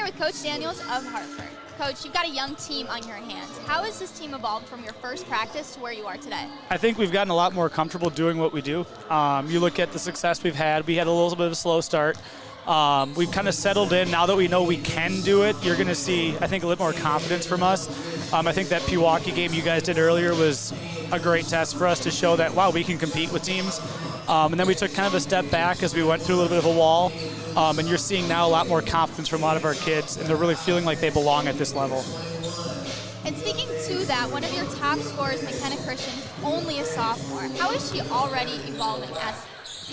here with Coach Daniels of Hartford. Coach, you've got a young team on your hands. How has this team evolved from your first practice to where you are today? I think we've gotten a lot more comfortable doing what we do. You look at the success we've had. We had a little bit of a slow start. We've kind of settled in. Now that we know we can do it, you're going to see, I think, a little more confidence from us. I think that Pewaukee game you guys did earlier was a great test for us to show that, wow, we can compete with teams. And then we took kind of a step back as we went through a little bit of a wall. And you're seeing now a lot more confidence from a lot of our kids, and they're really feeling like they belong at this level. And speaking to that, one of your top scorers, McKenna Christian, is only a sophomore. How is she already evolving as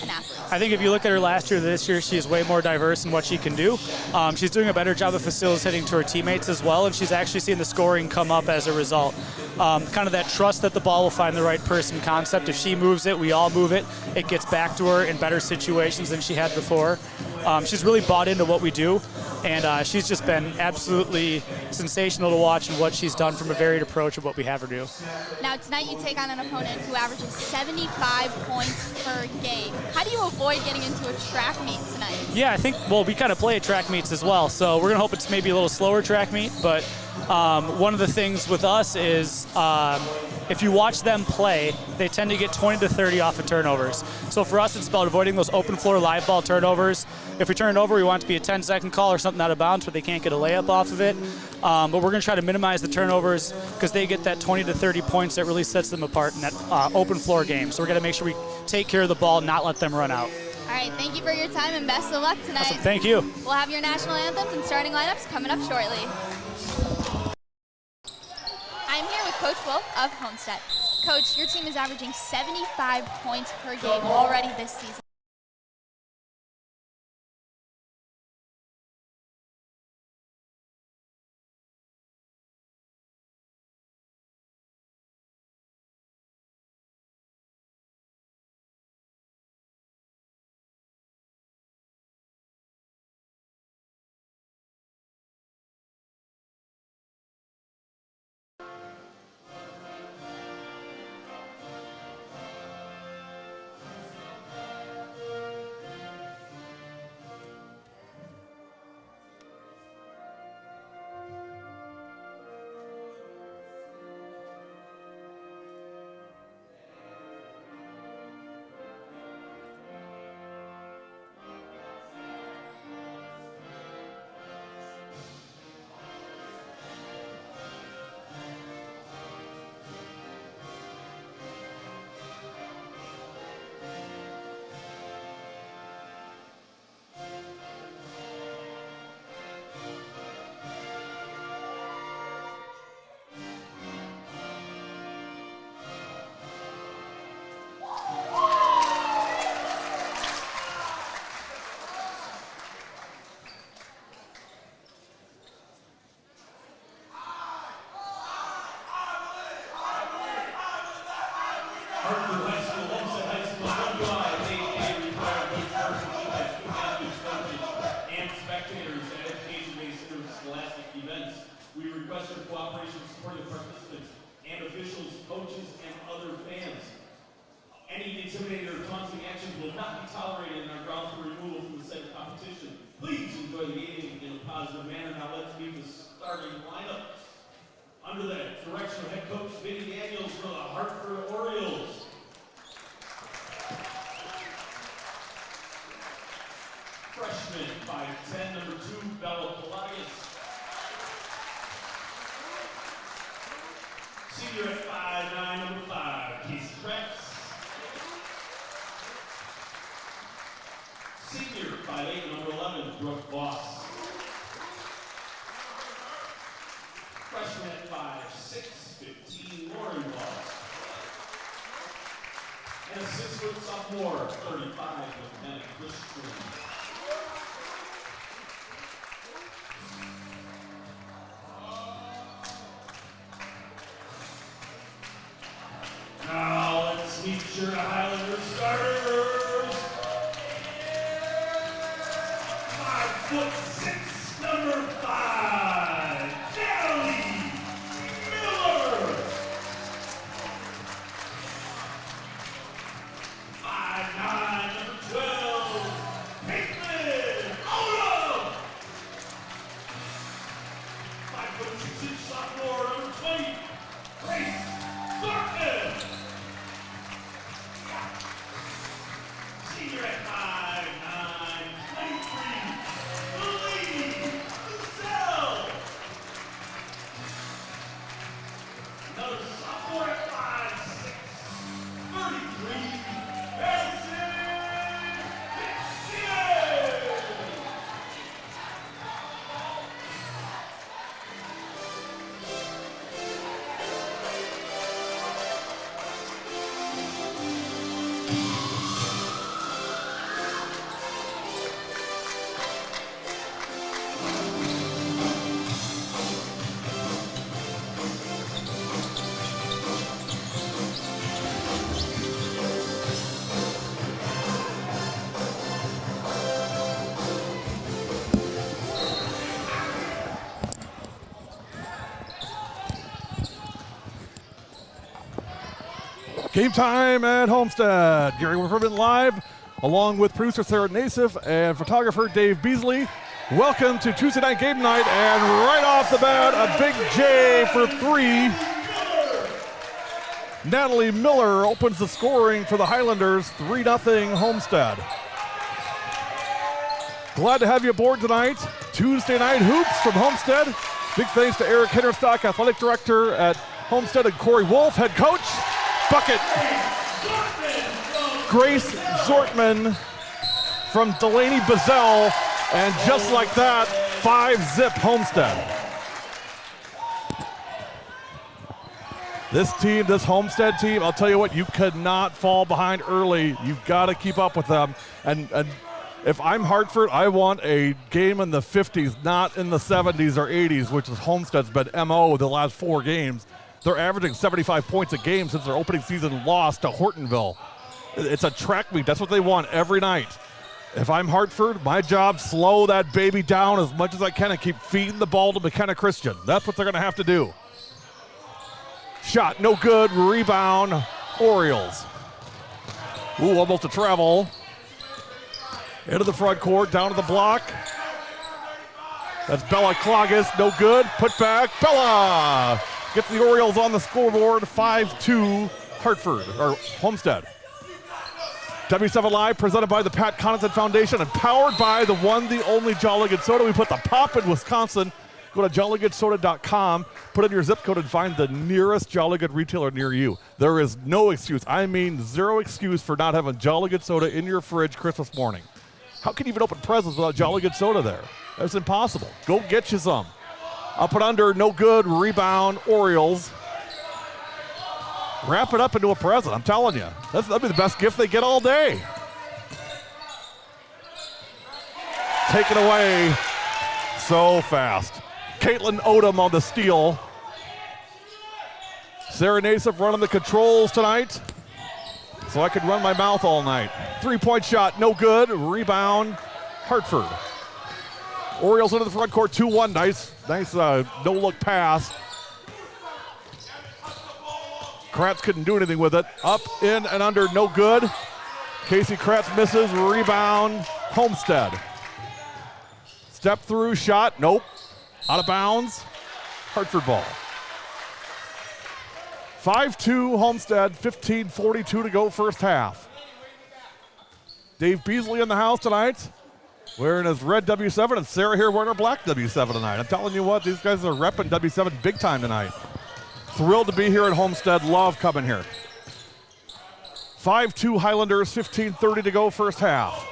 an athlete? I think if you look at her last year to this year, she's way more diverse in what she can do. She's doing a better job of facilitating to her teammates as well, and she's actually seeing the scoring come up as a result. Kind of that trust that the ball will find the right person concept. If she moves it, we all move it. It gets back to her in better situations than she had before. She's really bought into what we do, and she's just been absolutely sensational to watch in what she's done from a varied approach of what we have her do. Now tonight you take on an opponent who averages 75 points per game. How do you avoid getting into a track meet tonight? Yeah, I think, well, we kind of play at track meets as well, so we're going to hope it's maybe a little slower track meet, but one of the things with us is if you watch them play, they tend to get 20 to 30 off of turnovers. So for us, it's about avoiding those open floor live ball turnovers. If we turn it over, we want it to be a 10-second call or something out of bounds where they can't get a layup off of it. But we're going to try to minimize the turnovers because they get that 20 to 30 points that really sets them apart in that open floor game. So we're going to make sure we take care of the ball, not let them run out. All right, thank you for your time and best of luck tonight. Awesome. Thank you. We'll have your national anthems and starting lineups coming up shortly. I'm here with Coach Wolf of Homestead. Coach, your team is averaging 75 points per game already this season. Hartford High School, Homestead High School, WI, retired Coach Hartford Athletes, coaches, and spectators at education-based interscholastic events. We request your cooperation to support the participants and officials, coaches, and other fans. Any intimidating or taunting actions will not be tolerated in our grounds for removal from the said competition. Please enjoy the game in a positive manner. Now let's meet the starting lineup. Under the direction of head coach Vinny Daniels for the Hartford Orioles. Freshman 5'10", number 2, Bella Pelagius. Senior at 5'9", number 5, Casey Krebs. Senior 5'8", number 11, Brooke Voss. Freshman at 5'6", 15, Lauren Voss. And a 6-foot sophomore, 35, McKenna Christian. Now let's meet your Highlander starters. 5'6", number 5, Kelly Miller. 5'9", number 12, Caitlin Odom. Sophomore number 20, Grace Thornton. Senior at 5'9", 23, Lily Giselle. Another sophomore at 5'6", 33, Madison Fitzgerald. Game time at Homestead. Gary Winferman live, along with producer Sarah Nassif and photographer Dave Beasley. Welcome to Tuesday night game night, and right off the bat, a big J for 3. Natalie Miller opens the scoring for the Highlanders, 3-0 Homestead. Glad to have you aboard tonight. Tuesday night hoops from Homestead. Big thanks to Eric Hinterstock, athletic director at Homestead, and Corey Wolf, head coach. Bucket. Grace Zortman from Delaney Bazell, and just like that, 5-zip Homestead. This team, this Homestead team, I'll tell you what, you could not fall behind early. You've got to keep up with them. And if I'm Hartford, I want a game in the 50s, not in the 70s or 80s, which is Homestead's been MO the last 4 games. They're averaging 75 points a game since their opening season loss to Hortonville. It's a track meet. That's what they want every night. If I'm Hartford, my job, slow that baby down as much as I can and keep feeding the ball to McKenna Christian. That's what they're going to have to do. Shot, no good. Rebound, Orioles. Ooh, almost a travel. Into the front court, down to the block. That's Bella Cloggis, no good. Put back, Bella! Gets the Orioles on the scoreboard, 5-2 Hartford, or Homestead. W7 Live presented by the Pat Connaughton Foundation and powered by the one, the only Jolly Good Soda. We put the pop in Wisconsin. Go to jollygoodsoda.com, put in your zip code, and find the nearest Jolly Good retailer near you. There is no excuse, I mean 0 excuse for not having Jolly Good Soda in your fridge Christmas morning. How can you even open presents without Jolly Good Soda there? That's impossible. Go get you some. Up and under, no good. Rebound, Orioles. Wrap it up into a present, I'm telling you. That'd be the best gift they get all day. Taken away so fast. Caitlin Odom on the steal. Sarah Nassif running the controls tonight, so I could run my mouth all night. 3-point shot, no good. Rebound, Hartford. Orioles into the front court, 2-1. Nice no-look pass. Kratz couldn't do anything with it. Up, in, and under, no good. Casey Kratz misses. Rebound, Homestead. Step through, shot, nope. Out of bounds, Hartford ball. 5-2 Homestead, 15:42 to go first half. Dave Beasley in the house tonight, wearing his red W7, and Sarah here wearing her black W7 tonight. I'm telling you what, these guys are repping W7 big time tonight. Thrilled to be here at Homestead, love coming here. 5-2 Highlanders, 15:30 to go first half.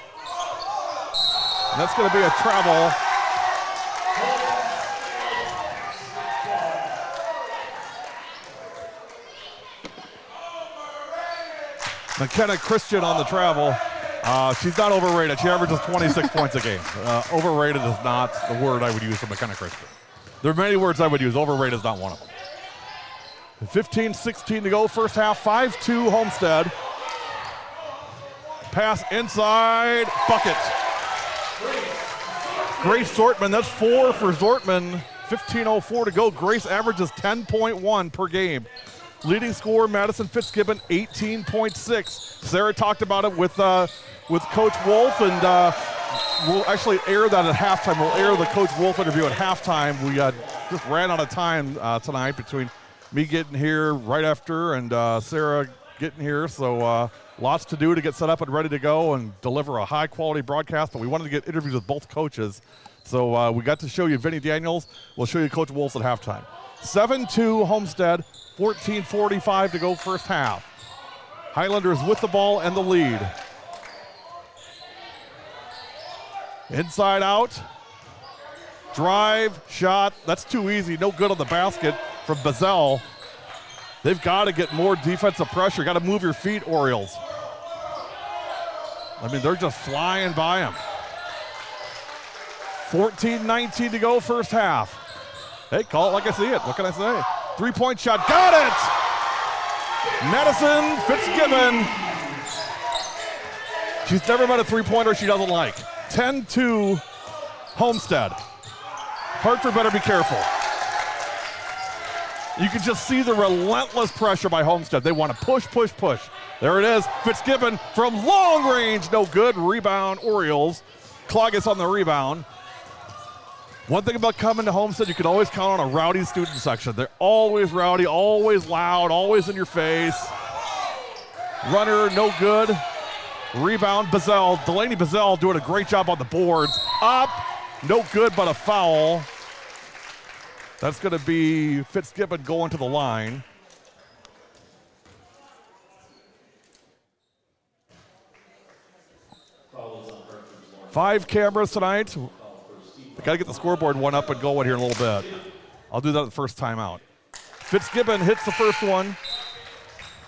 And that's going to be a travel. McKenna Christian on the travel. She's not overrated. She averages 26 points a game. Overrated is not the word I would use for McKenna Christian. There are many words I would use. Overrated is not one of them. 15:16 to go first half. 5-2 Homestead. Pass inside. Bucket. Grace Zortman. That's 4 for Zortman. 15:04 to go. Grace averages 10.1 per game. Leading scorer Madison Fitzgibbon, 18.6. Sarah talked about it with Coach Wolf, and we'll actually air that at halftime. We'll air the Coach Wolf interview at halftime. We just ran out of time tonight between me getting here right after and Sarah getting here. So lots to do to get set up and ready to go and deliver a high-quality broadcast. But we wanted to get interviews with both coaches. So we got to show you Vinny Daniels. We'll show you Coach Wolf at halftime. 7-2 Homestead, 14:45 to go first half. Highlanders with the ball and the lead. Inside out. Drive, shot. That's too easy. No good on the basket from Bazell. They've got to get more defensive pressure. Got to move your feet, Orioles. I mean, they're just flying by them. 14-19 to go first half. Hey, call it like I see it. What can I say? Three-point shot. Got it! Madison Fitzgibbon. She's never met a three-pointer she doesn't like. 10-2 Homestead. Hartford better be careful. You can just see the relentless pressure by Homestead. They want to push, push, push. There it is. Fitzgibbon from long range. No good. Rebound, Orioles. Cloggis on the rebound. One thing about coming to Homestead, you can always count on a rowdy student section. They're always rowdy, always loud, always in your face. Runner, no good. Rebound, Bazell. Delaney Bazell doing a great job on the boards. Up, no good, but a foul. That's going to be Fitzgibbon going to the line. Five cameras tonight. I got to get the scoreboard one up and going here in a little bit. I'll do that the first time out. Fitzgibbon hits the first one.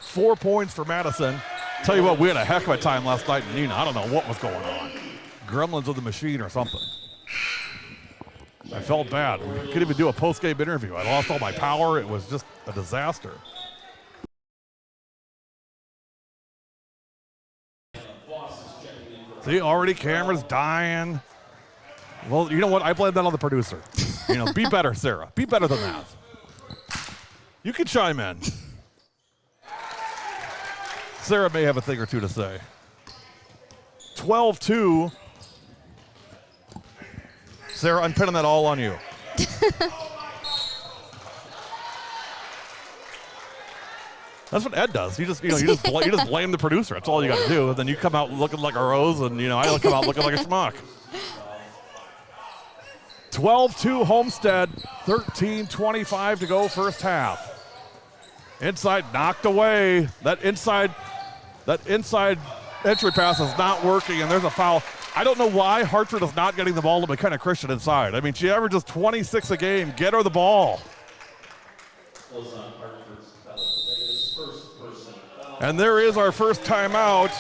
4 points for Madison. Tell you what, we had a heck of a time last night in Neenah. I don't know what was going on. Gremlins of the machine or something. I felt bad. We couldn't even do a post-game interview. I lost all my power. It was just a disaster. See, already cameras dying. Well, you know what? I blame that on the producer. You know, be better, Sarah. Be better than that. You can chime in. Sarah may have a thing or two to say. 12-2. Sarah, I'm pinning that all on you. That's what Ed does. You just blame the producer. That's all you got to do. And then you come out looking like a rose, and I come out looking like a schmuck. 12-2 Homestead, 13:25 to go first half. Inside knocked away. That inside entry pass is not working, and there's a foul. I don't know why Hartford is not getting the ball to McKenna Christian inside. I mean, she averages 26 a game. Get her the ball. And there is our first timeout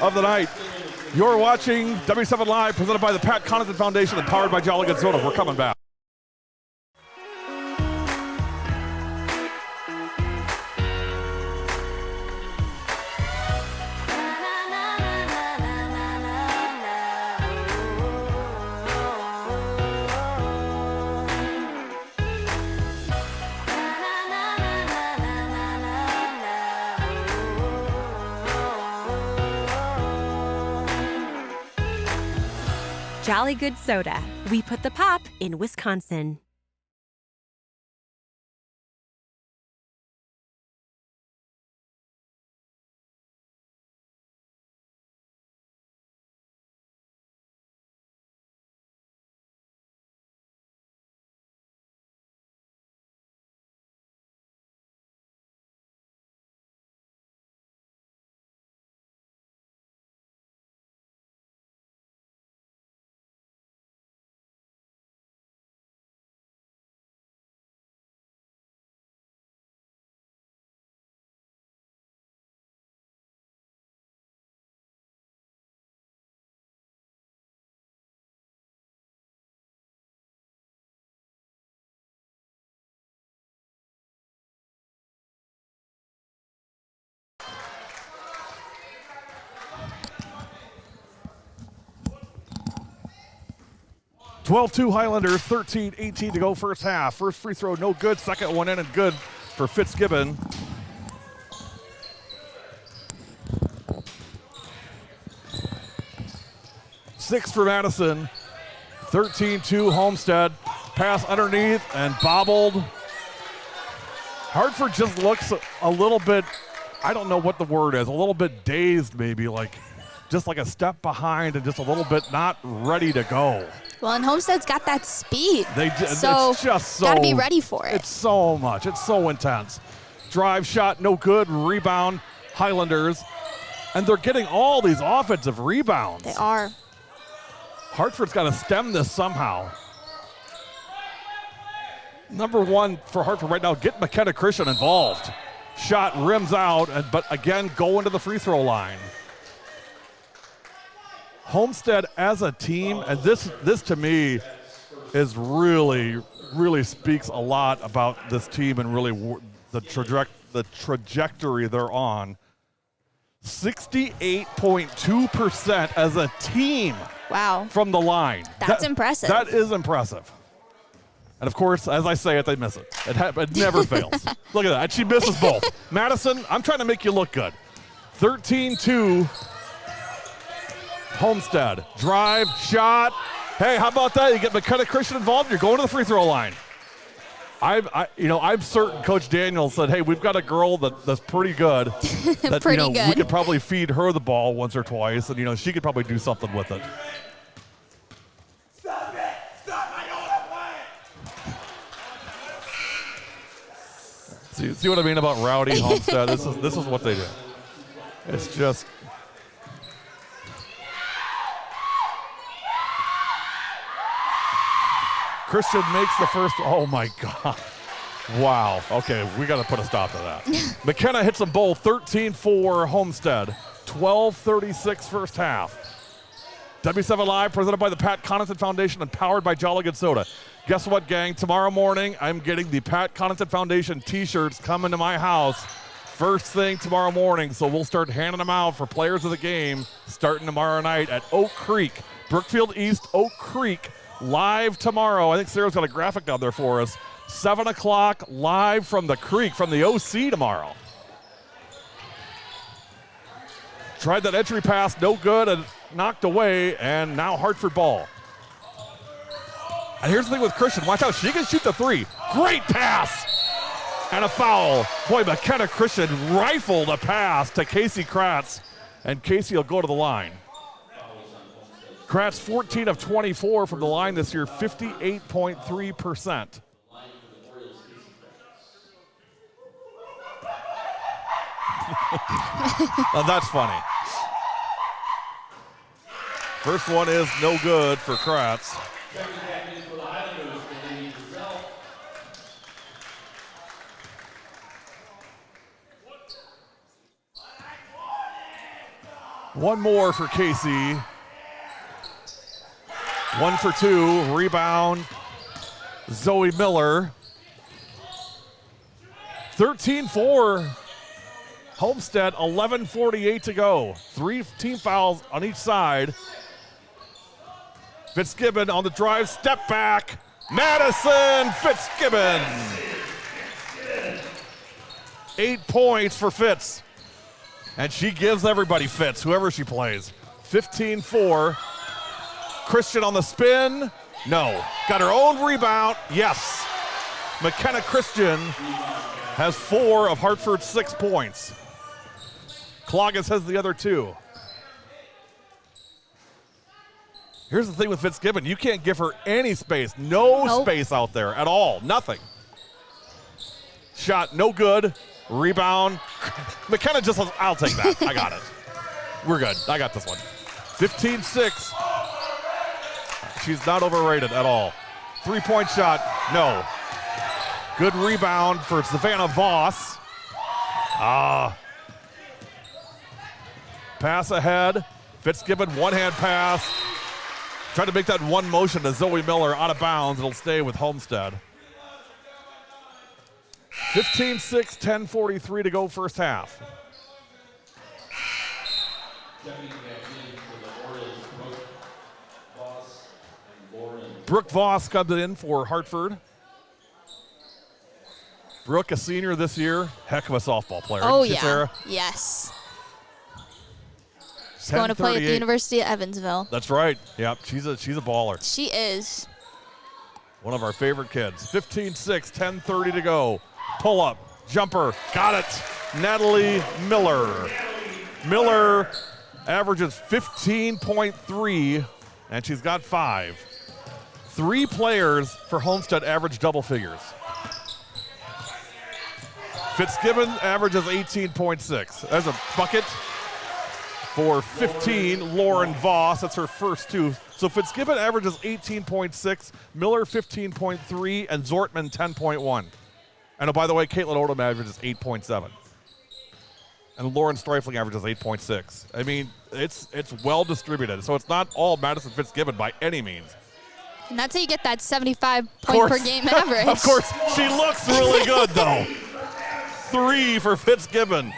of the night. You're watching W7 Live, presented by the Pat Connaughton Foundation and powered by Jolly Good Soda. We're coming back. Jolly Good Soda. We put the pop in Wisconsin. (12-2) Highlanders, 13:18 to go first half. First free throw, no good. Second one in and good for Fitzgibbon. 6 for Madison. 13-2 Homestead. Pass underneath and bobbled. Hartford just looks a little bit, I don't know what the word is, a little bit dazed maybe, like just like a step behind and just a little bit not ready to go. Well, and Homestead's got that speed. So it's just so, got to be ready for it. It's so much. It's so intense. Drive shot, no good. Rebound, Highlanders. And they're getting all these offensive rebounds. They are. Hartford's got to stem this somehow. Number one for Hartford right now, get McKenna Christian involved. Shot rims out, but again, going to the free throw line. Homestead as a team, and this to me is really speaks a lot about this team and really the trajectory they're on. 68.2% as a team. Wow. From the line. That's impressive. That is impressive. And of course, as I say it, they miss it. It never fails. Look at that. And she misses both. Madison, I'm trying to make you look good. 13-2 Homestead. Drive, shot. Hey, how about that? You get McKenna Christian involved, you're going to the free throw line. I'm certain Coach Daniels said, hey, we've got a girl that's pretty good. That, pretty good. We could probably feed her the ball once or twice, and, she could probably do something with it. See what I mean about Rowdy Homestead? This is what they do. It's just Christian makes the first. Oh my God! Wow. Okay, we got to put a stop to that. McKenna hits them both. 13-4 Homestead. 12:36 first half. W7 Live presented by the Pat Connaughton Foundation and powered by Jolly Good Soda. Guess what, gang? Tomorrow morning, I'm getting the Pat Connaughton Foundation t-shirts coming to my house first thing tomorrow morning, so we'll start handing them out for players of the game starting tomorrow night at Oak Creek. Brookfield East, Oak Creek, live tomorrow. I think Sarah's got a graphic down there for us. 7 o'clock, live from the Creek, from the OC tomorrow. Tried that entry pass, no good, and knocked away, and now Hartford ball. And here's the thing with Christian. Watch out. She can shoot the three. Great pass. And a foul. Boy, McKenna Christian rifled a pass to Casey Kratz. And Casey will go to the line. Kratz 14 of 24 from the line this year, 58.3%. Now that's funny. First one is no good for Kratz. One more for Casey. 1 for 2. Rebound. Zoe Miller. 13-4. Homestead, 11:48 to go. 3 team fouls on each side. Fitzgibbon on the drive, step back. Madison Fitzgibbon. 8 points for Fitz. And she gives everybody fits, whoever she plays. 15-4. Christian on the spin. No. Got her own rebound. Yes. McKenna Christian has 4 of Hartford's 6 points. Cloggis has the other 2. Here's the thing with Fitzgibbon. You can't give her any space. No space out there at all. Nothing. Shot no good. Rebound. McKenna just says, I'll take that. I got it. We're good. I got this one. 15-6. She's not overrated at all. 3-point shot. No. Good rebound for Savannah Voss. Pass ahead. Fitzgibbon, one-hand pass. Trying to make that one motion to Zoe Miller out of bounds. It'll stay with Homestead. 15-6, 10:43 to go first half. Brooke Voss comes in for Hartford. Brooke, a senior this year, heck of a softball player. Oh, yeah. Sarah? Yes. She's going to play at the 10:38. University of Evansville. That's right. Yep, she's a baller. She is. One of our favorite kids. 15-6, 10:30 to go. Pull up, jumper, got it. Natalie Miller. Miller averages 15.3, and she's got 5. 3 players for Homestead average double figures. Fitzgibbon averages 18.6. There's a bucket for 15, Lauren Voss. That's her first 2. So Fitzgibbon averages 18.6, Miller 15.3, and Zortman 10.1. And oh, by the way, Caitlin Odom averages 8.7. And Lauren Streifling averages 8.6. I mean, it's well distributed. So it's not all Madison Fitzgibbon by any means. And that's how you get that 75 point per game average. Of course, she looks really good, though. 3 for Fitzgibbon.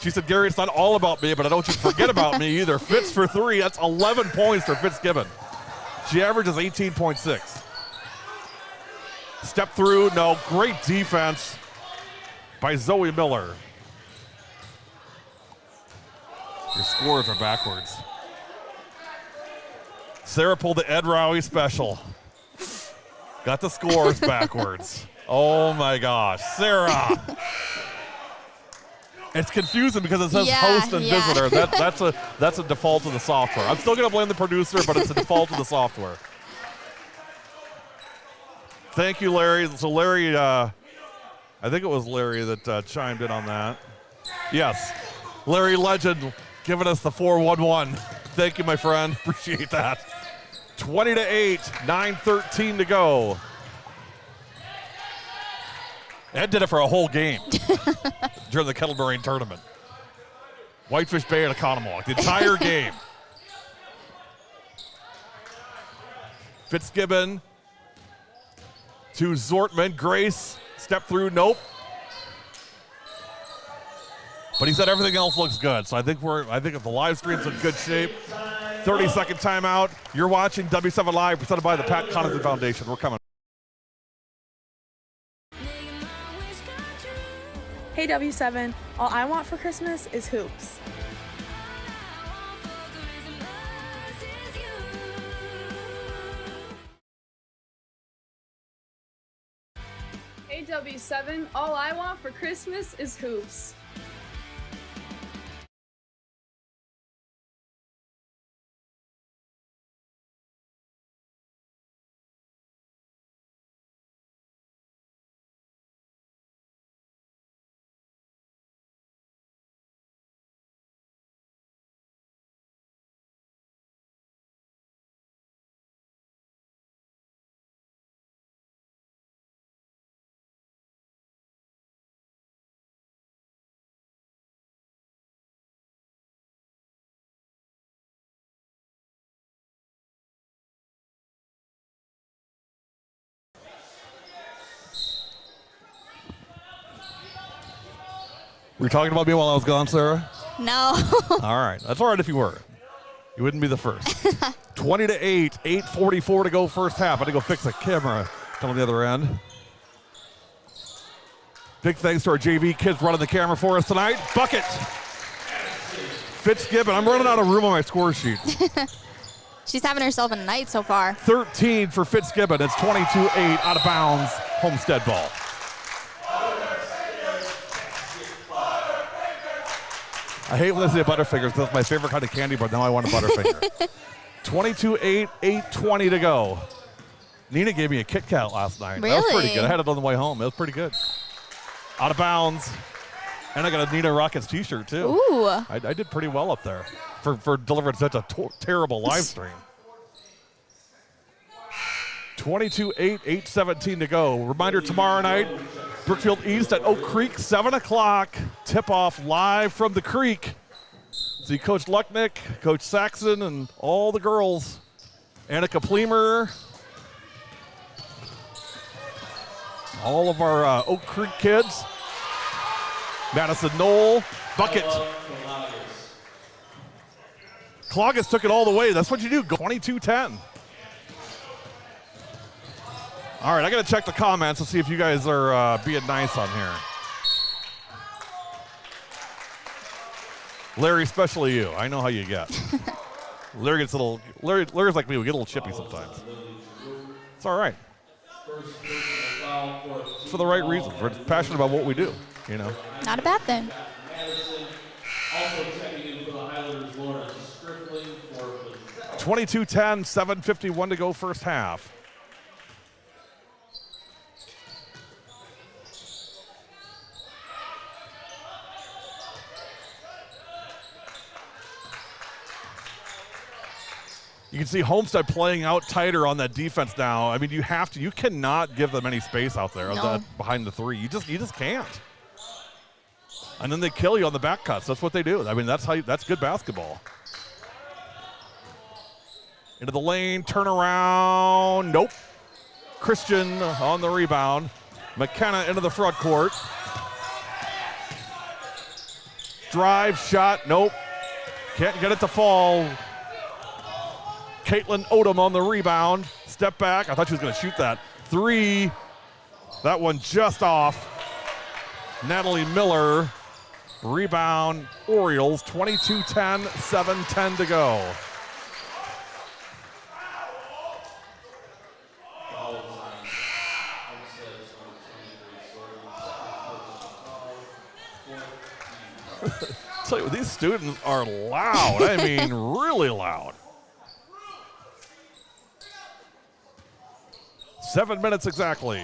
She said, Gary, it's not all about me, but I don't want you to forget about me either. Fitz for 3. That's 11 points for Fitzgibbon. She averages 18.6. Step through, no. Great defense by Zoe Miller. Your scores are backwards. Sarah pulled the Ed Rowie special. Got the scores backwards. Oh my gosh, Sarah. It's confusing because it says host and visitor. That's a default of the software. I'm still going to blame the producer, but it's a default of the software. Thank you, Larry. So Larry, I think it was Larry that chimed in on that. Yes, Larry Legend giving us the 411. Thank you, my friend. Appreciate that. 20-8, 9:13 to go. Ed did it for a whole game during the Kettlebury tournament. Whitefish Bay and Economowoc, the entire game. Fitzgibbon to Zortman. Grace, step through, nope. But he said everything else looks good, so I think if the live stream's in good shape. 30-second timeout. You're watching W7 Live, presented by the Pat Connaughton Foundation. We're coming. Hey W7, all I want for Christmas is hoops. Hey W7, all I want for Christmas is hoops. Were you talking about me while I was gone, Sarah? No. All right. That's all right if you were. You wouldn't be the first. 20-8, 8:44 to go first half. I had to go fix the camera coming the other end. Big thanks to our JV kids running the camera for us tonight. Bucket. Fitzgibbon. I'm running out of room on my score sheet. She's having herself a night so far. 13 for Fitzgibbon. It's 22-8 out of bounds. Homestead ball. I hate when they say Butterfingers because that's my favorite kind of candy, but now I want a Butterfinger. 22-8, 8:20 to go. Nina gave me a Kit Kat last night. Really? That was pretty good. I had it on the way home. It was pretty good. Out of bounds. And I got a Nina Rockets t-shirt, too. Ooh. I did pretty well up there for delivering such a terrible live stream. 22-8, 8:17 to go. Reminder, tomorrow night, Brookfield East at Oak Creek, 7 o'clock. Tip-off live from the creek. See Coach Lucknick, Coach Saxon, and all the girls. Annika Plemer. All of our Oak Creek kids. Madison Knoll. Bucket. Cloggis took it all the way. That's what you do. 22-10. All right, I got to check the comments to see if you guys are being nice on here. Larry, especially you. I know how you get. Larry's like me. We get a little chippy sometimes. It's all right. It's for the right reasons. We're passionate about what we do, you know. Not a bad thing. Also checking in for the Highlanders, Lawrence Stripling for 22-10, 7:51 to go first half. You can see Homestead playing out tighter on that defense now. I mean, you cannot give them any space out there behind the three. You just can't. And then they kill you on the back cuts. That's what they do. I mean, that's good basketball. Into the lane, turn around. Nope. Christian on the rebound. McKenna into the front court. Drive, shot, nope. Can't get it to fall. Caitlin Odom on the rebound. Step back. I thought she was going to shoot that. Three. That one just off. Natalie Miller. Rebound. Orioles. 22-10. 7:10 to go. Tell you what, these students are loud. I mean, really loud. 7 minutes exactly.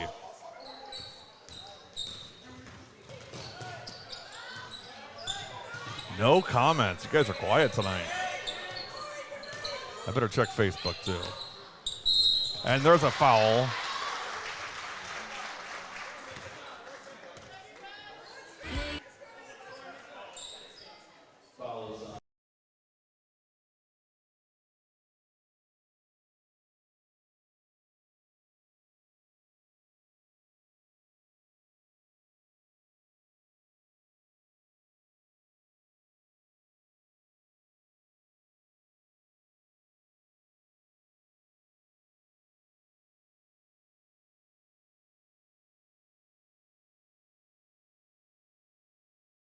No comments. You guys are quiet tonight. I better check Facebook too. And there's a foul.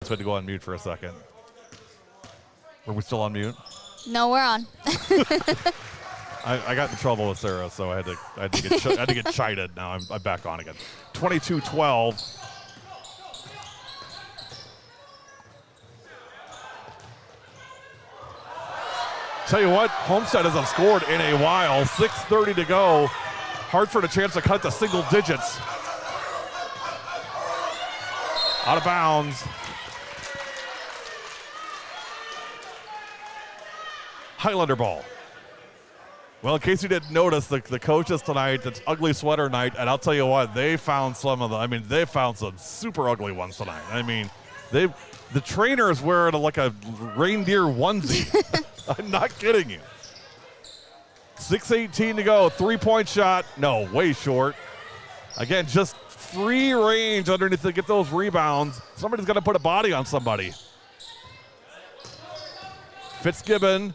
Had to go on mute for a second. Were we still on mute? No, we're on. I got in trouble with Sarah, so I had to get chided. Now I'm back on again. 22-12. Tell you what, Homestead hasn't scored in a while. 6:30 to go. Hartford a chance to cut to single digits. Out of bounds. Highlander ball. Well, in case you didn't notice, the coaches tonight, it's ugly sweater night, and I'll tell you what, they found some super ugly ones tonight. I mean, the trainer is wearing like a reindeer onesie. I'm not kidding you. 6:18 to go, 3-point shot. No, way short. Again, just free range underneath to get those rebounds. Somebody's got to put a body on somebody. Fitzgibbon.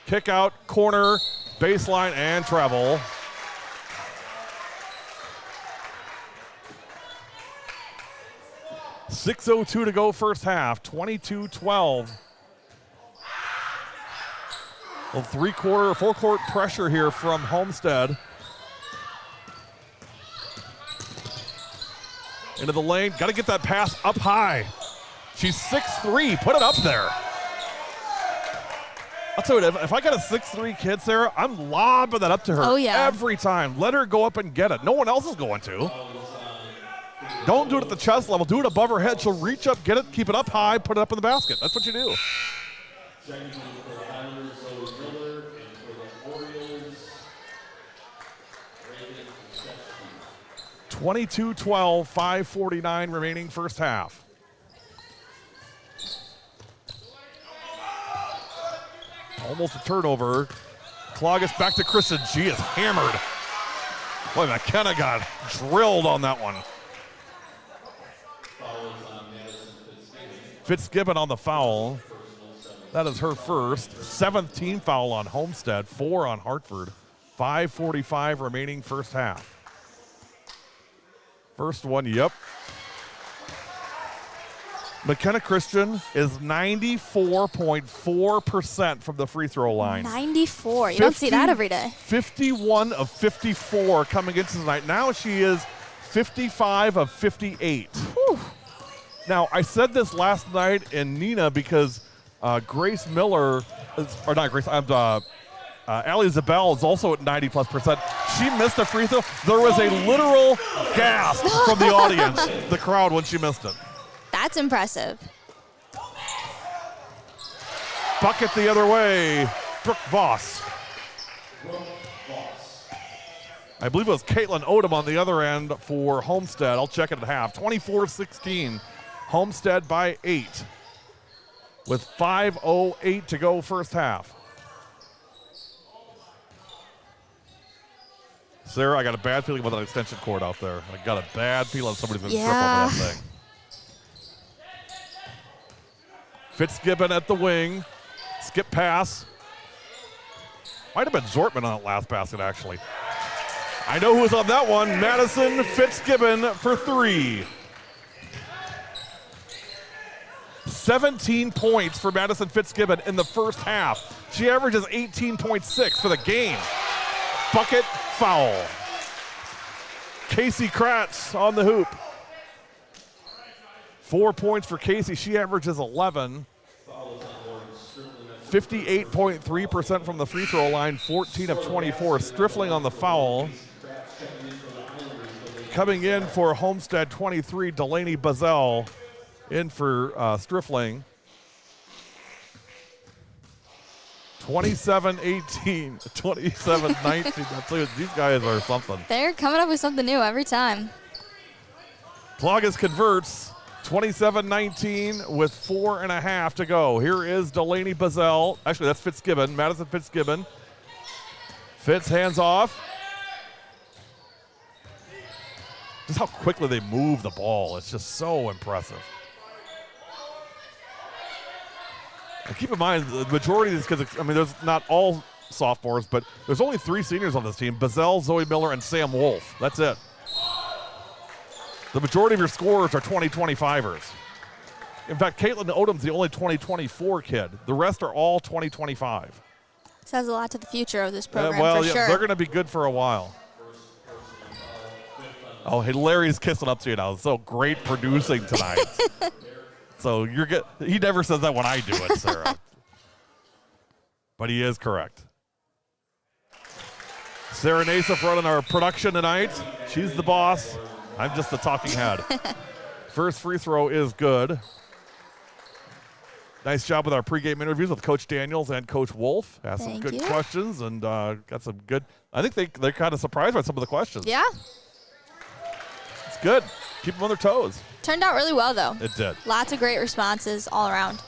Kick out, corner, baseline, and travel. .602 to go first half, 22-12. Well, full-court pressure here from Homestead. Into the lane, got to get that pass up high. She's 6'3", put it up there. I'll tell you what, if I got a 6'3" kid, Sarah, I'm lobbing that up to her every time. Let her go up and get it. No one else is going to. Don't do it at the chest level. Do it above her head. She'll reach up, get it, keep it up high, put it up in the basket. That's what you do. 22-12, 5:49 remaining first half. Almost a turnover. Cloggis back to Kristen. She is hammered. Boy, McKenna got drilled on that one. Fitzgibbon on the foul. That is her first. 7th team foul on Homestead, 4 on Hartford. 5:45 remaining first half. First one, yep. McKenna Christian is 94.4% from the free throw line. 94. You don't see that every day. 51 of 54 coming into tonight. Now she is 55 of 58. Whew. Now, I said this last night in Nina because Grace Miller, or not Grace, Allie Zabel is also at 90+%. She missed a free throw. There was a literal gasp from the audience, the crowd, when she missed it. That's impressive. Bucket the other way, Brooke Voss. I believe it was Caitlin Odom on the other end for Homestead. I'll check it at half. 24-16, Homestead by 8 with 5:08 to go first half. Sarah, I got a bad feeling about that extension cord out there. I got a bad feeling somebody's going to trip over that thing. Fitzgibbon at the wing. Skip pass. Might have been Zortman on that last basket, actually. I know who was on that one. Madison Fitzgibbon for 3. 17 points for Madison Fitzgibbon in the first half. She averages 18.6 for the game. Bucket, foul. Casey Kratz on the hoop. 4 points for Casey. She averages 11. 58.3% from the free throw line, 14 of 24. Striffling on the foul. Coming in for Homestead 23, Delaney Bazell in for Striffling. 27-18, 27-19. These guys are something. They're coming up with something new every time. Cloggis converts. 27-19 with 4.5 to go. Here is Delaney Bazell. Actually, that's Fitzgibbon, Madison Fitzgibbon. Fitz hands off. Just how quickly they move the ball. It's just so impressive. And keep in mind, the majority of these kids, I mean, there's not all sophomores, but there's only 3 seniors on this team: Bazell, Zoe Miller, and Sam Wolf. That's it. The majority of your scorers are 2025ers. In fact, Caitlin Odom's the only 2024 kid. The rest are all 2025. Says a lot to the future of this program, well, for yeah, sure. they're going to be good for a while. Oh, hey, Larry's kissing up to you now. So great producing tonight. So you're good. He never says that when I do it, Sarah. But he is correct. Sarah Nassif running our production tonight. She's the boss. I'm just the talking head. First free throw is good. Nice job with our pregame interviews with Coach Daniels and Coach Wolf. Asked some good questions and got some good. I think they're kind of surprised by some of the questions. Yeah. It's good. Keep them on their toes. Turned out really well, though. It did. Lots of great responses all around.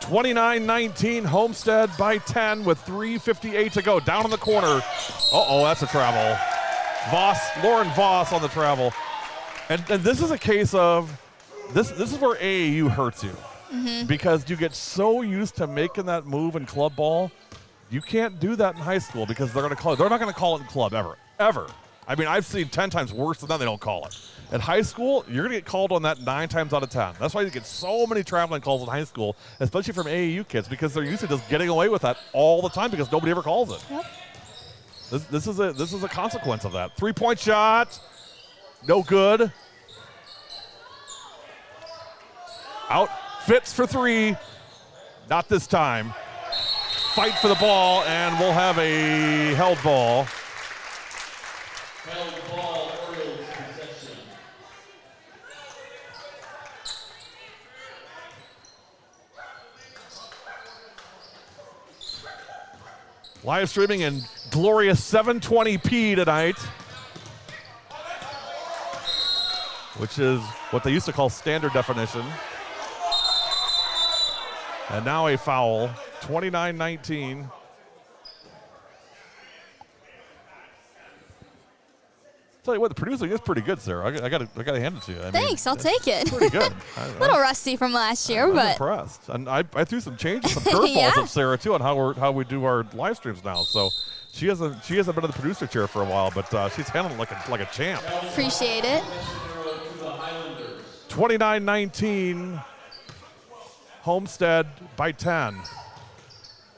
29-19, Homestead by 10 with 3:58 to go. Down in the corner. Uh-oh, that's a travel. Lauren Voss on the travel. And this is a case of, this is where AAU hurts you. Mm-hmm. Because you get so used to making that move in club ball, you can't do that in high school because they're going to call it. They're not going to call it in club ever. I mean, I've seen 10 times worse than that. They don't call it. In high school, you're going to get called on that 9 times out of 10. That's why you get so many traveling calls in high school, especially from AAU kids, because they're used to just getting away with that all the time because nobody ever calls it. Yep. This is a consequence of that. 3-point shot, no good. Out, Fitz for 3, not this time. Fight for the ball, and we'll have a held ball. Held ball, Orioles possession. Live streaming in glorious 720p tonight, which is what they used to call standard definition. And now a foul, 29-19. Tell you what, the producing is pretty good, Sarah. I gotta hand it to you. I Thanks, I'll take it. Pretty good. A little rusty from last year, I'm but impressed. And I threw some changes, some curveballs Yeah. at Sarah too on how we do our live streams now. So she hasn't been in the producer chair for a while, but she's handling it like a champ. appreciate it. 29-19, Homestead by 10.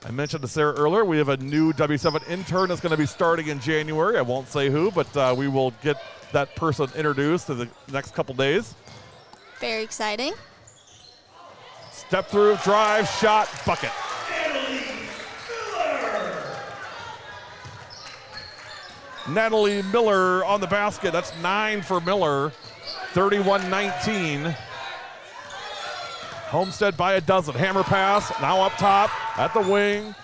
I mentioned to Sarah earlier, we have a new W7 intern that's going to be starting in January. I won't say who, but we will get that person introduced in the next couple days. Very exciting. Step through, drive, shot, bucket. Natalie Miller on the basket. That's 9 for Miller. 31-19. Homestead by a dozen. Hammer pass, now up top, at the wing.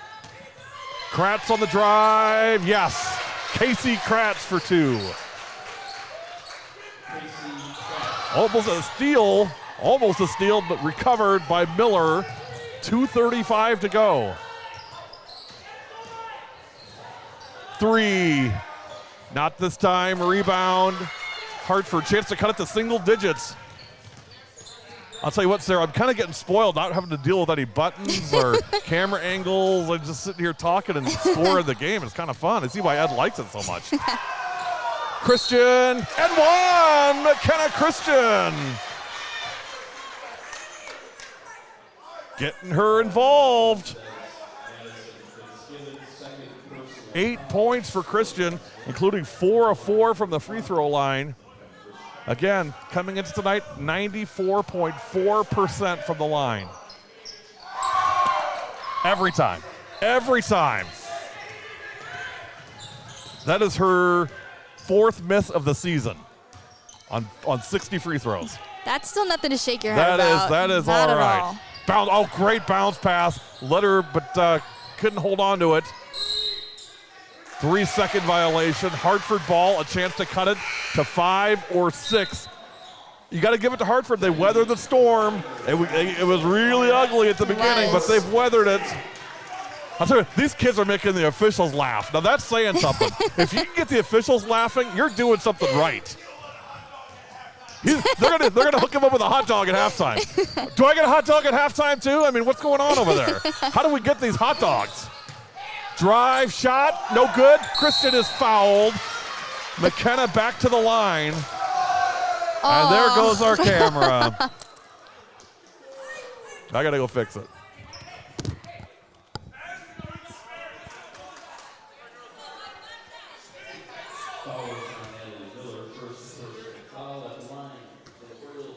Kratz on the drive, yes. Casey Kratz for 2. Almost a steal, but recovered by Miller. 2:35 to go. 3, not this time, rebound. Hartford, chance to cut it to single digits. I'll tell you what, Sarah, I'm kind of getting spoiled not having to deal with any buttons or camera angles. I'm just sitting here talking and scoring the game. It's kind of fun. I see why Ed likes it so much. Christian, and 1! McKenna Christian. Getting her involved. 8 points for Christian, including 4 of 4 from the free throw line. Again, coming into tonight, 94.4% from the line. Every time. Every time. That is her 4th miss of the season on 60 free throws. That's still nothing to shake your head about. That is Not all at right. all. Great bounce pass. Let her, but couldn't hold on to it. 3-second violation. Hartford ball, a chance to cut it to 5 or 6. You got to give it to Hartford. They weathered the storm. It was really ugly at the beginning, but they've weathered it. I'll tell you, these kids are making the officials laugh. Now that's saying something. If you can get the officials laughing, you're doing something right. They're gonna hook him up with a hot dog at halftime. Do I get a hot dog at halftime too? I mean, what's going on over there? How do we get these hot dogs? Drive, shot, no good. Kristen is fouled. McKenna back to the line. And there goes our camera. I gotta go fix it.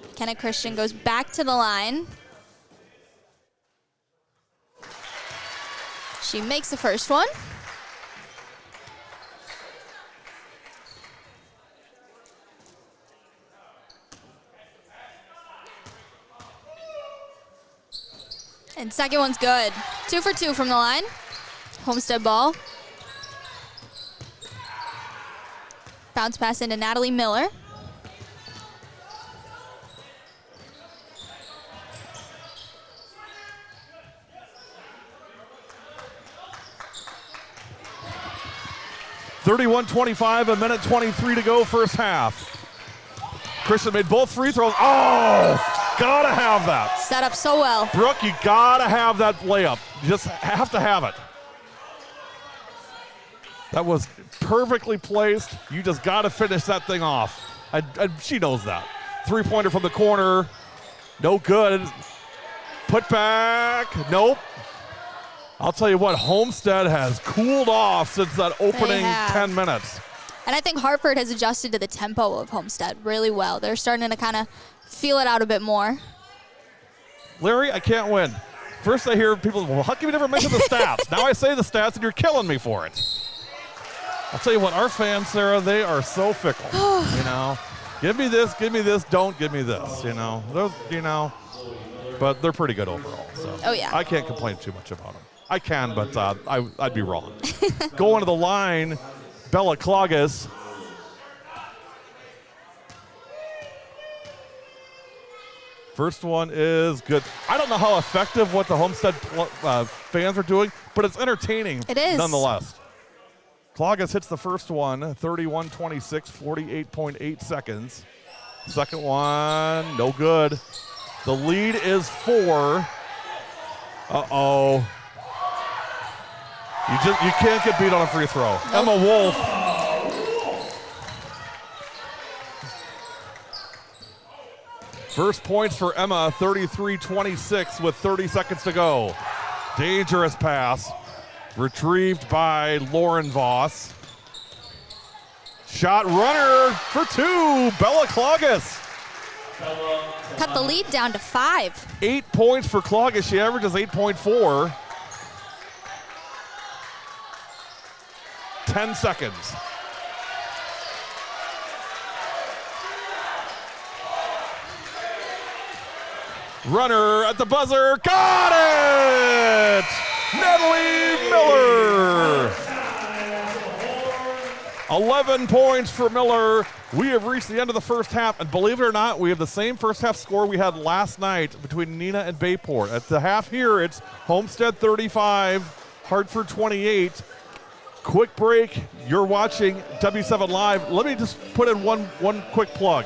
McKenna Christian goes back to the line. She makes the first one. And second one's good. 2 for 2 from the line. Homestead ball. Bounce pass into Natalie Miller. (31-25), a minute 23 to go, first half. Christian made both free throws. Oh, gotta have that. Set up so well. Brooke, you gotta have that layup. You just have to have it. That was perfectly placed. You just gotta finish that thing off. She knows that. 3-pointer from the corner. No good. Put back. Nope. I'll tell you what, Homestead has cooled off since that opening 10 minutes. And I think Hartford has adjusted to the tempo of Homestead really well. They're starting to kind of feel it out a bit more. Larry, I can't win. First I hear people, well, how come you never mention the stats? Now I say the stats and you're killing me for it. I'll tell you what, our fans, Sarah, they are so fickle. You know, give me this, don't give me this. You know, but they're pretty good overall. So I can't complain too much about them. I can, but I'd be wrong. Going to the line, Bella Klages. First one is good. I don't know how effective what the Homestead fans are doing, but it's entertaining. It is. Nonetheless. Klages hits the first one, 31-26, 48.8 seconds. Second one, no good. The lead is 4. Uh-oh. You can't get beat on a free throw. Nope. Emma Wolf. First points for Emma, 33-26 with 30 seconds to go. Dangerous pass, retrieved by Lauren Voss. Shot runner for two, Bella Cloggis. Cut the lead down to 5. 8 points for Cloggis, she averages 8.4. 10 seconds. Runner at the buzzer, got it! Natalie Miller. 11 points for Miller. We have reached the end of the first half, and believe it or not, we have the same first half score we had last night between Nina and Bayport. At the half here, it's Homestead 35, Hartford 28. Quick break, you're watching W7 Live. Let me just put in one quick plug.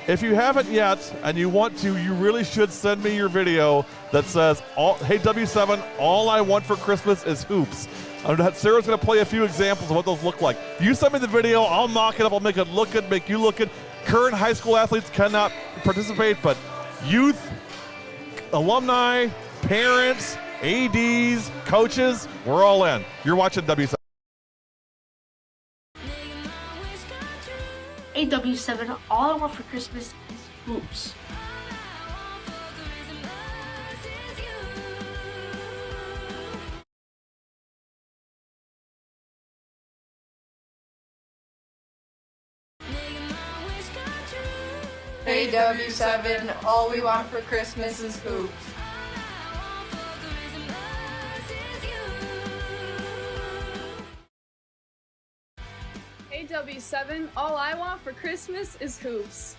If you haven't yet and you want to, you really should send me your video that says, hey W7, all I want for Christmas is hoops. Sarah's gonna play a few examples of what those look like. You send me the video, I'll mock it up, I'll make it look good, make you look good. Current high school athletes cannot participate, but youth, alumni, parents, ADs, coaches, we're all in. You're watching W7. Hey W7, all I want for Christmas is hoops. Hey W7, all we want for Christmas is hoops. Hey W7, all I want for Christmas is hoops.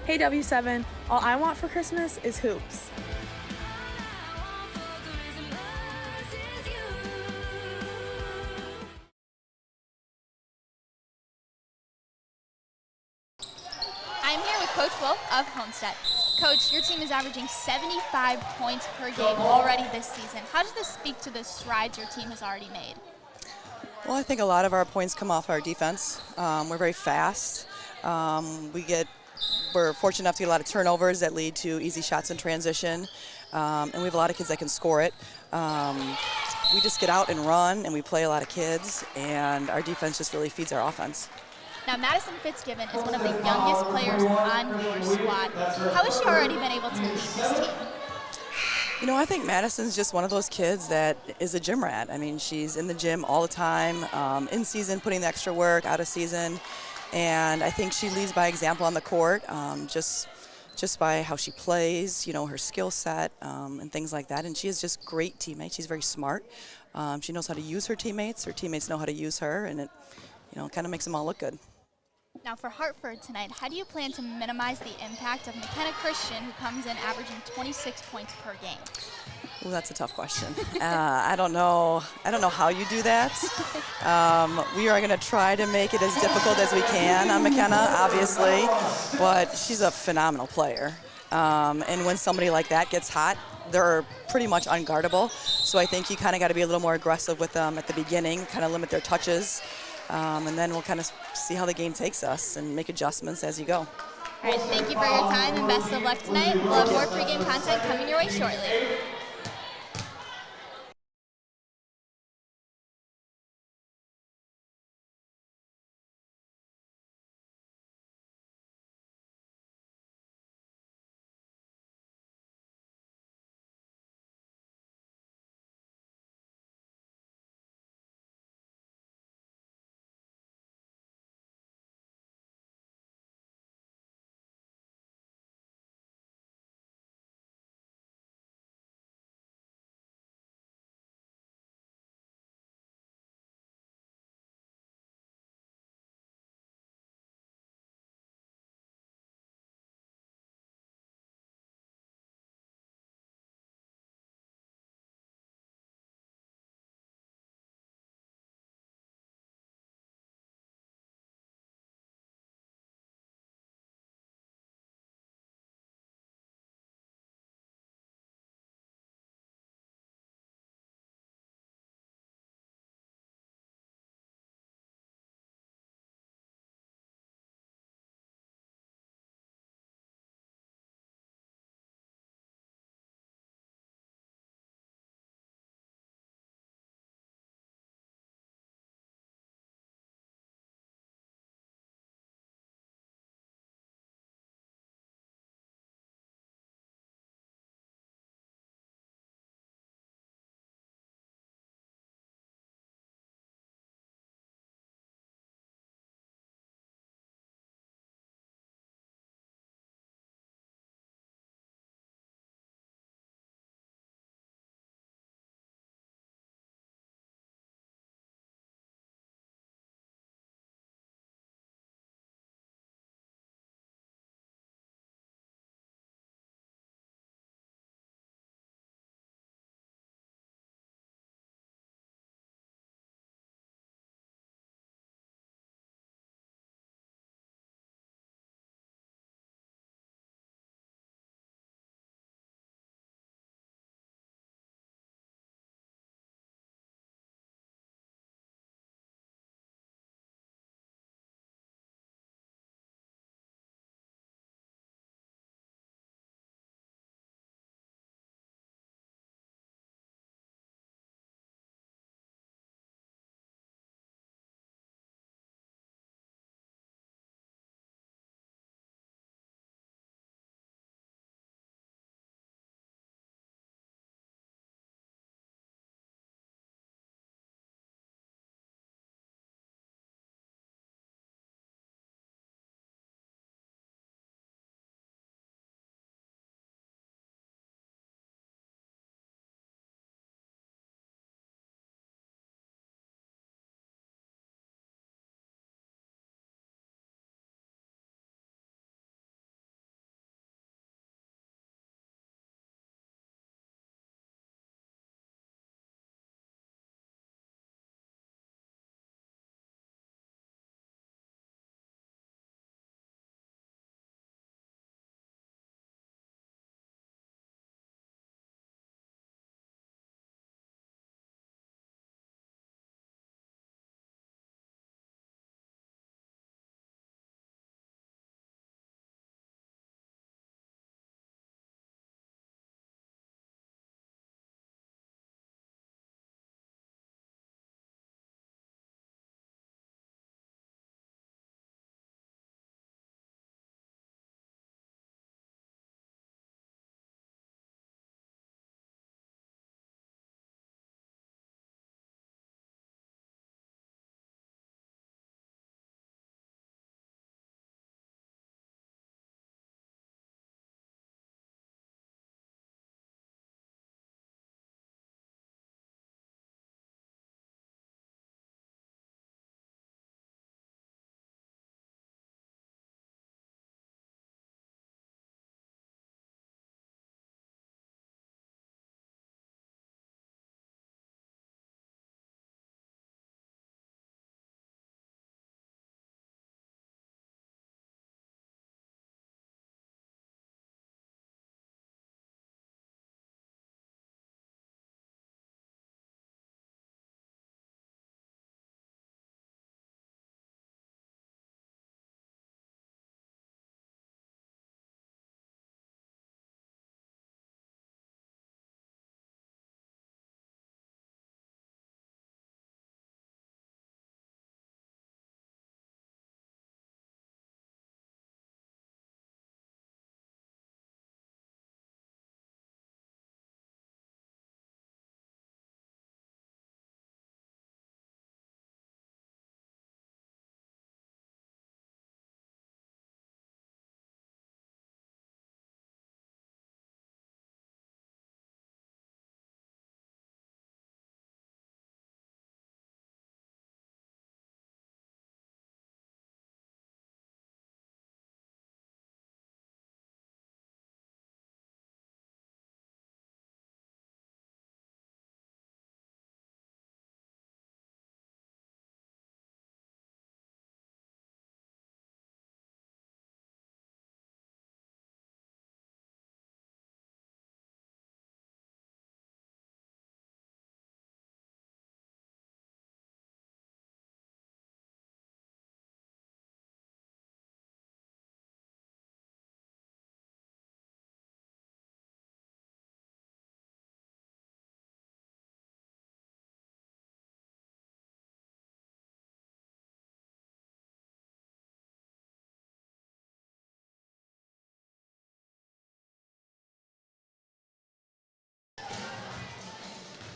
Hey W7, all I want for Christmas is hoops. I'm here with Coach Wolf of Homestead. Coach, your team is averaging 75 points per game already this season. How does this speak to the strides your team has already made? Well, I think a lot of our points come off our defense. We're very fast. We're fortunate enough to get a lot of turnovers that lead to easy shots in transition, and we have a lot of kids that can score it. We just get out and run, and we play a lot of kids, and our defense just really feeds our offense. Now, Madison Fitzgibbon is one of the youngest players on your squad. How has she already been able to lead this team? You know, I think Madison's just one of those kids that is a gym rat. I mean, she's in the gym all the time, in season, putting the extra work, out of season. And I think she leads by example on the court, just by how she plays, you know, her skill set, and things like that. And she is just great teammate. She's very smart. She knows how to use her teammates. Her teammates know how to use her, and it, you know, kind of makes them all look good. Now, for Hartford tonight, how do you plan to minimize the impact of McKenna Christian, who comes in averaging 26 points per game? Ooh, that's a tough question. I don't know how you do that. We are going to try to make it as difficult as we can on McKenna, obviously, but she's a phenomenal player. And when somebody like that gets hot, they're pretty much unguardable. So I think you kind of got to be a little more aggressive with them at the beginning, kind of limit their touches, and then we'll kind of see how the game takes us and make adjustments as you go. All right, thank you for your time and best of luck tonight. We'll have more pregame content coming your way shortly.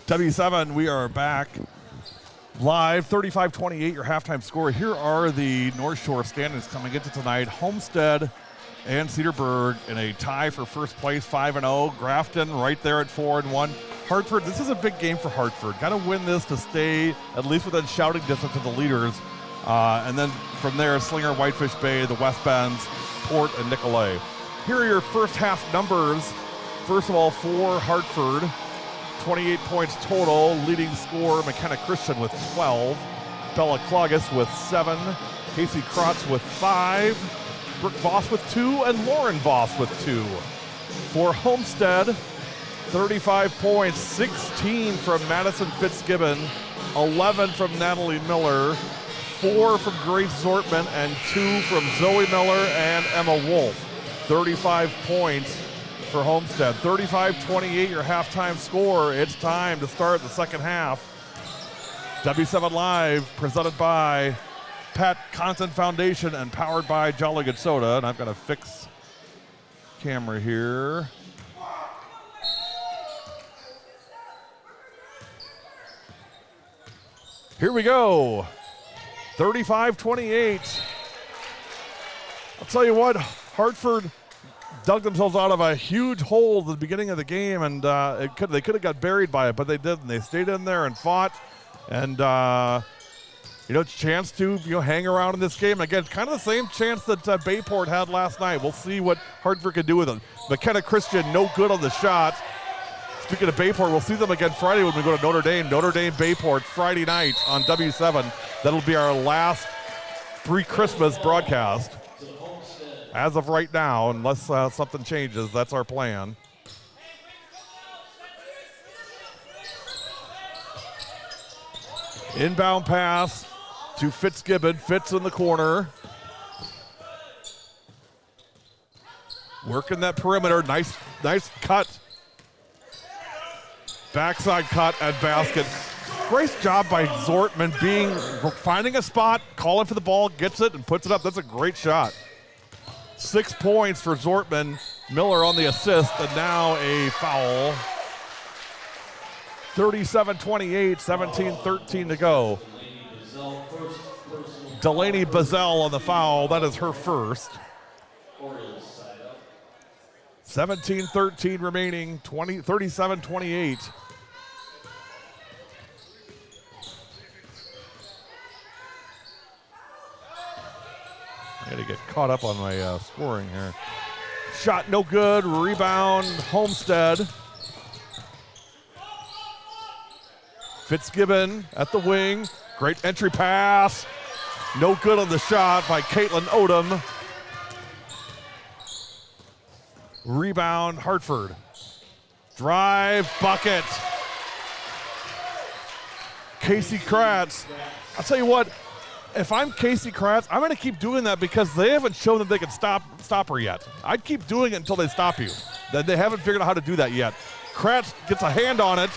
W7, we are back live, 35-28, your halftime score. Here are the North Shore standings coming into tonight. Homestead and Cedarburg in a tie for first place, 5-0. Grafton right there at 4-1. Hartford, this is a big game for Hartford. Got to win this to stay at least within shouting distance of the leaders. And then from there, Slinger, Whitefish Bay, the West Bends, Port, and Nicolay. Here are your first half numbers. First of all, for Hartford, 28 points total. Leading scorer, McKenna Christian with 12. Bella Clogus with 7. Casey Krotz with 5. Brooke Voss with 2. And Lauren Voss with 2. For Homestead, 35 points, 16 from Madison Fitzgibbon, 11 from Natalie Miller, 4 from Grace Zortman, and 2 from Zoe Miller and Emma Wolf. 35 points for Homestead. 35-28, your halftime score. It's time to start the second half. W7 Live, presented by Pat Content Foundation and powered by Jolly Good Soda. And I've got to fix camera here. Here we go. 35-28. I'll tell you what, Hartford dug themselves out of a huge hole at the beginning of the game, and they could have got buried by it, but they didn't. They stayed in there and fought, and chance to hang around in this game. Again, kind of the same chance that Bayport had last night. We'll see what Hartford can do with them. McKenna Christian, no good on the shot. Speaking of Bayport, we'll see them again Friday when we go to Notre Dame. Notre Dame Bayport Friday night on W7. That'll be our last pre-Christmas broadcast. As of right now, unless something changes, that's our plan. Inbound pass to Fitzgibbon. Fitz in the corner. Working that perimeter. Nice cut. Backside cut and basket. Great job by Zortman finding a spot, calling for the ball, gets it, and puts it up. That's a great shot. 6 points for Zortman. Miller on the assist, and now a foul. 37-28, 17-13 to go. Delaney Bazell on the foul. That is her first. 17-13 remaining, 37-28. I got to get caught up on my scoring here. Shot no good. Rebound, Homestead. Fitzgibbon at the wing. Great entry pass. No good on the shot by Caitlin Odom. Rebound, Hartford. Drive, bucket. Casey Kratz. I'll tell you what, if I'm Casey Kratz, I'm going to keep doing that because they haven't shown that they can stop her yet. I'd keep doing it until they stop you. They haven't figured out how to do that yet. Kratz gets a hand on it.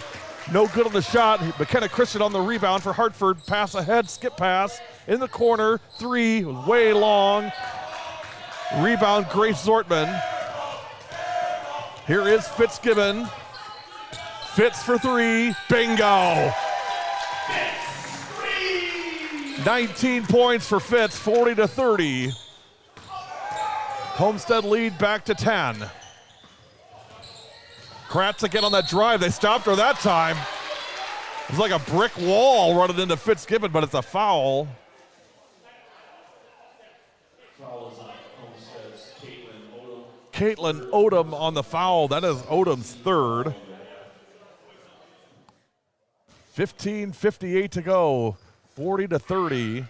No good on the shot. McKenna Christian on the rebound for Hartford. Pass ahead, skip pass. In the corner, 3, way long. Rebound, Grace Zortman. Here is Fitzgibbon. Fitz for 3, bingo. 19 points for Fitz, 40-30. Homestead lead back to 10. Kratz again on that drive. They stopped her that time. It's like a brick wall running into Fitzgibbon, but it's a foul. Foul is on Homestead's Caitlin Odom on the foul. That is Odom's third. 15:58 to go. 40-30.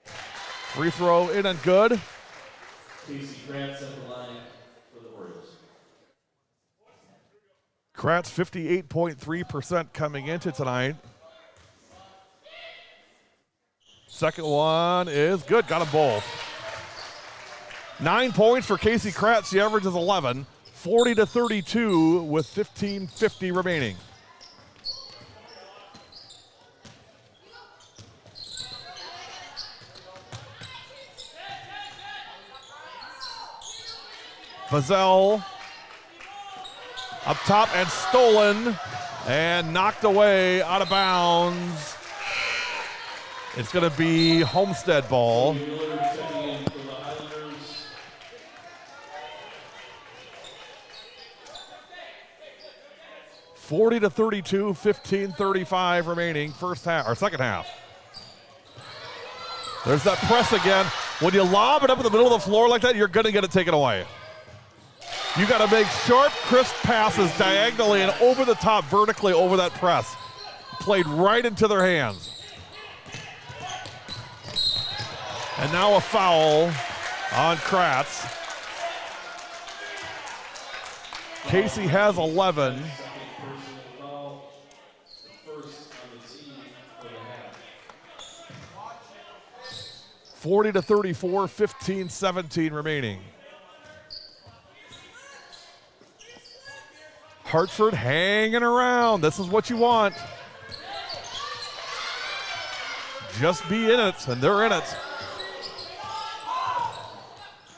Free throw in and good. Casey Kratz at the line for the Orioles. Kratz 58.3% coming into tonight. Second one is good. Got them both. 9 points for Casey Kratz. The average is 11. 40-32 with 15:50 remaining. Bazell Up top and stolen and knocked away out of bounds. It's going to be Homestead ball. 40-32, 15:35 remaining, first half or second half. There's that press again. When you lob it up in the middle of the floor like that, you're going to get it taken away. You got to make sharp, crisp passes diagonally and over the top, vertically over that press. Played right into their hands. And now a foul on Kratz. Casey has 11. 40-34, 15-17 remaining. Hartford hanging around. This is what you want. Just be in it, and they're in it.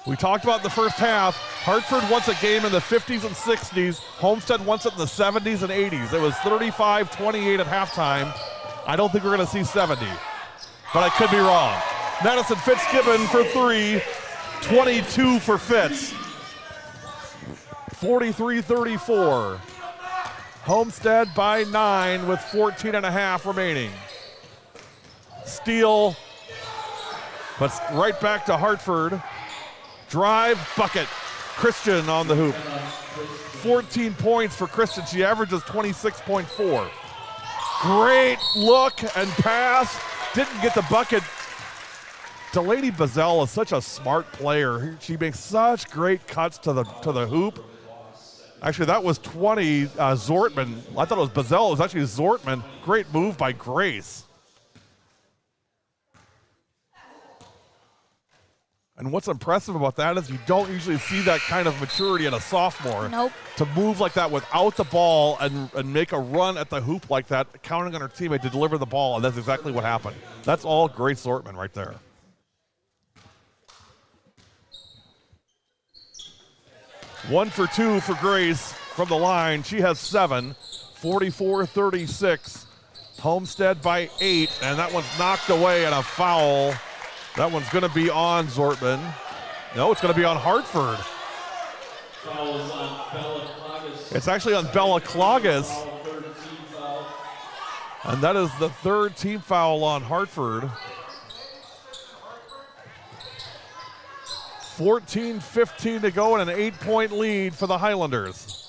We talked about in the first half, Hartford wants a game in the 50s and 60s. Homestead wants it in the 70s and 80s. It was 35-28 at halftime. I don't think we're going to see 70, but I could be wrong. Madison Fitzgibbon for three, 22 for Fitz. 43-34. Homestead by 9 with 14.5 remaining. Steal, but right back to Hartford. Drive, bucket. Christian on the hoop. 14 points for Christian. She averages 26.4. Great look and pass. Didn't get the bucket. Delaney Bazell is such a smart player. She makes such great cuts to the hoop. Actually, that was 20 Zortman. I thought it was Bazell. It was actually Zortman. Great move by Grace. And what's impressive about that is you don't usually see that kind of maturity in a sophomore. Nope. To move like that without the ball and make a run at the hoop like that, counting on her teammate to deliver the ball, and that's exactly what happened. That's all Grace Zortman right there. One for two for Grace from the line. She has 7, 44-36. Homestead by 8, and that one's knocked away and a foul. That one's going to be on Zortman. No, it's going to be on Hartford. It's actually on Bella Cloggis. And that is the third team foul on Hartford. 14-15 to go and an 8-point lead for the Highlanders.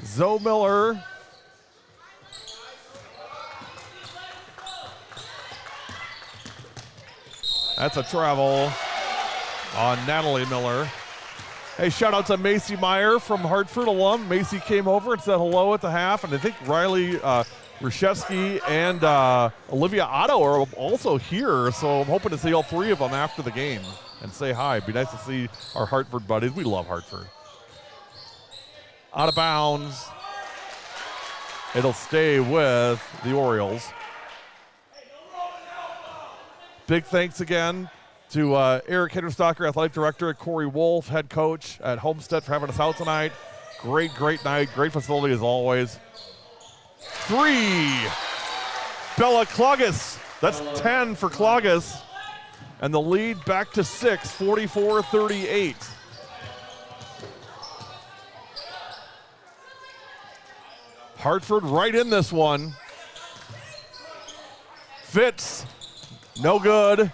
Zoe Miller. That's a travel on Natalie Miller. Hey, shout out to Macy Meyer from Hartford alum. Macy came over and said hello at the half, and I think Riley Rashevsky and Olivia Otto are also here, so I'm hoping to see all three of them after the game and say hi. It'd be nice to see our Hartford buddies. We love Hartford. Out of bounds. It'll stay with the Orioles. Big thanks again to Eric Hitterstocker, athletic director, Corey Wolf, head coach at Homestead, for having us out tonight. Great night. Great facility as always. 3. Bella Cloggis. That's 10 for Cloggis. And the lead back to 6, 44-38. Hartford right in this one. Fitz. No good.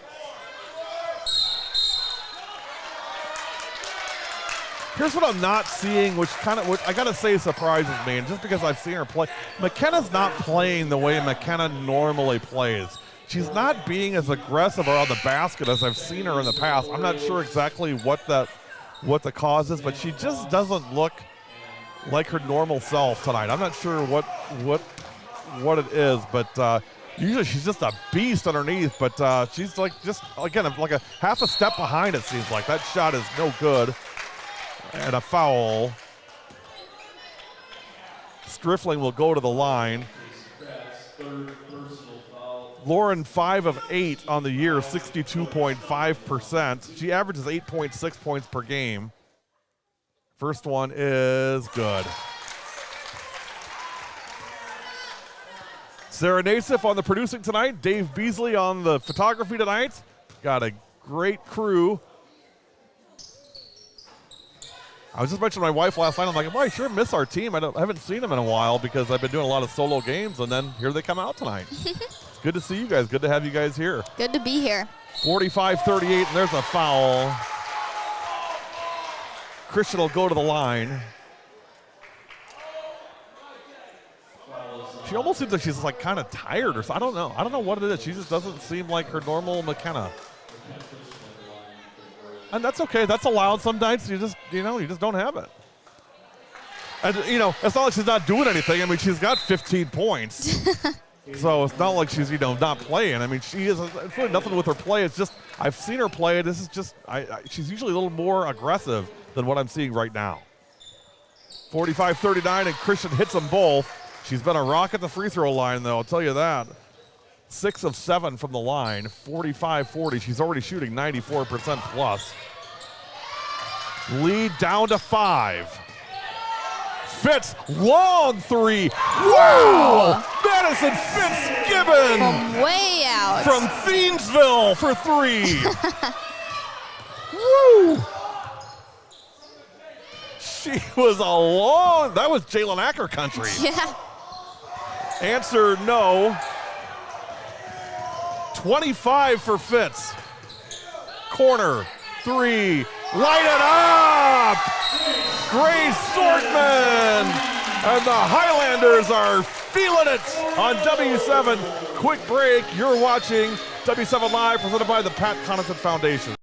Here's what I'm not seeing, which I gotta say surprises me, and just because I've seen her play. McKenna's not playing the way McKenna normally plays. She's not being as aggressive around the basket as I've seen her in the past. I'm not sure exactly what the cause is, but she just doesn't look like her normal self tonight. I'm not sure what it is, but usually she's just a beast underneath, but she's like a half a step behind, it seems like. That shot is no good. And a foul. Striffling will go to the line. Lauren 5 of 8 on the year, 62.5%. She averages 8.6 points per game. First one is good. Sarah Nassif on the producing tonight. Dave Beasley on the photography tonight. Got a great crew. I was just mentioning to my wife last night. I'm like, I sure miss our team. I haven't seen them in a while because I've been doing a lot of solo games, and then here they come out tonight. It's good to see you guys. Good to have you guys here. Good to be here. 45-38, and there's a foul. Christian will go to the line. She almost seems like she's like kind of tired or so. I don't know. I don't know what it is. She just doesn't seem like her normal McKenna. And that's okay. That's allowed some nights. You just don't have it. And, it's not like she's not doing anything. I mean, she's got 15 points. So it's not like she's, not playing. I mean, it's really nothing with her play. It's just, I've seen her play. This is just, she's usually a little more aggressive than what I'm seeing right now. 45-39, and Christian hits them both. She's been a rock at the free throw line, though, I'll tell you that. 6 of 7 from the line, 45-40. She's already shooting 94% plus. Lead down to 5. Fitz, long three. Wow! Madison Fitzgibbon! From way out. From Thiensville for 3. Woo! She was that was Jalen Acker country. Yeah. Answer no. 25 for Fitz. Corner, 3. Light it up! Grace Sortman! And the Highlanders are feeling it on W7. Quick break. You're watching W7 Live, presented by the Pat Connaughton Foundation.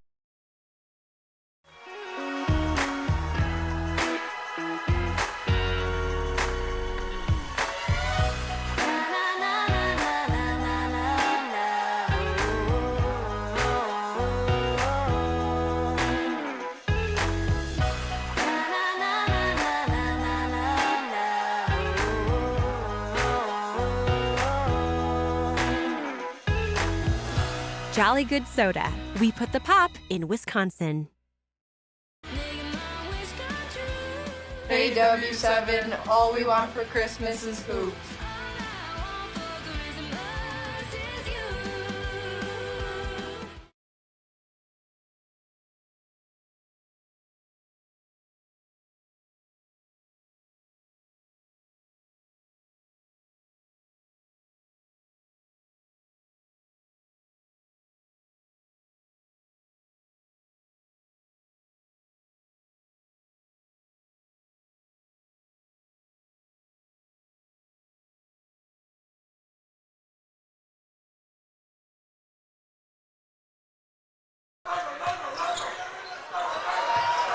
Jolly Good Soda. We put the pop in Wisconsin. Hey W7, all we want for Christmas is hoops.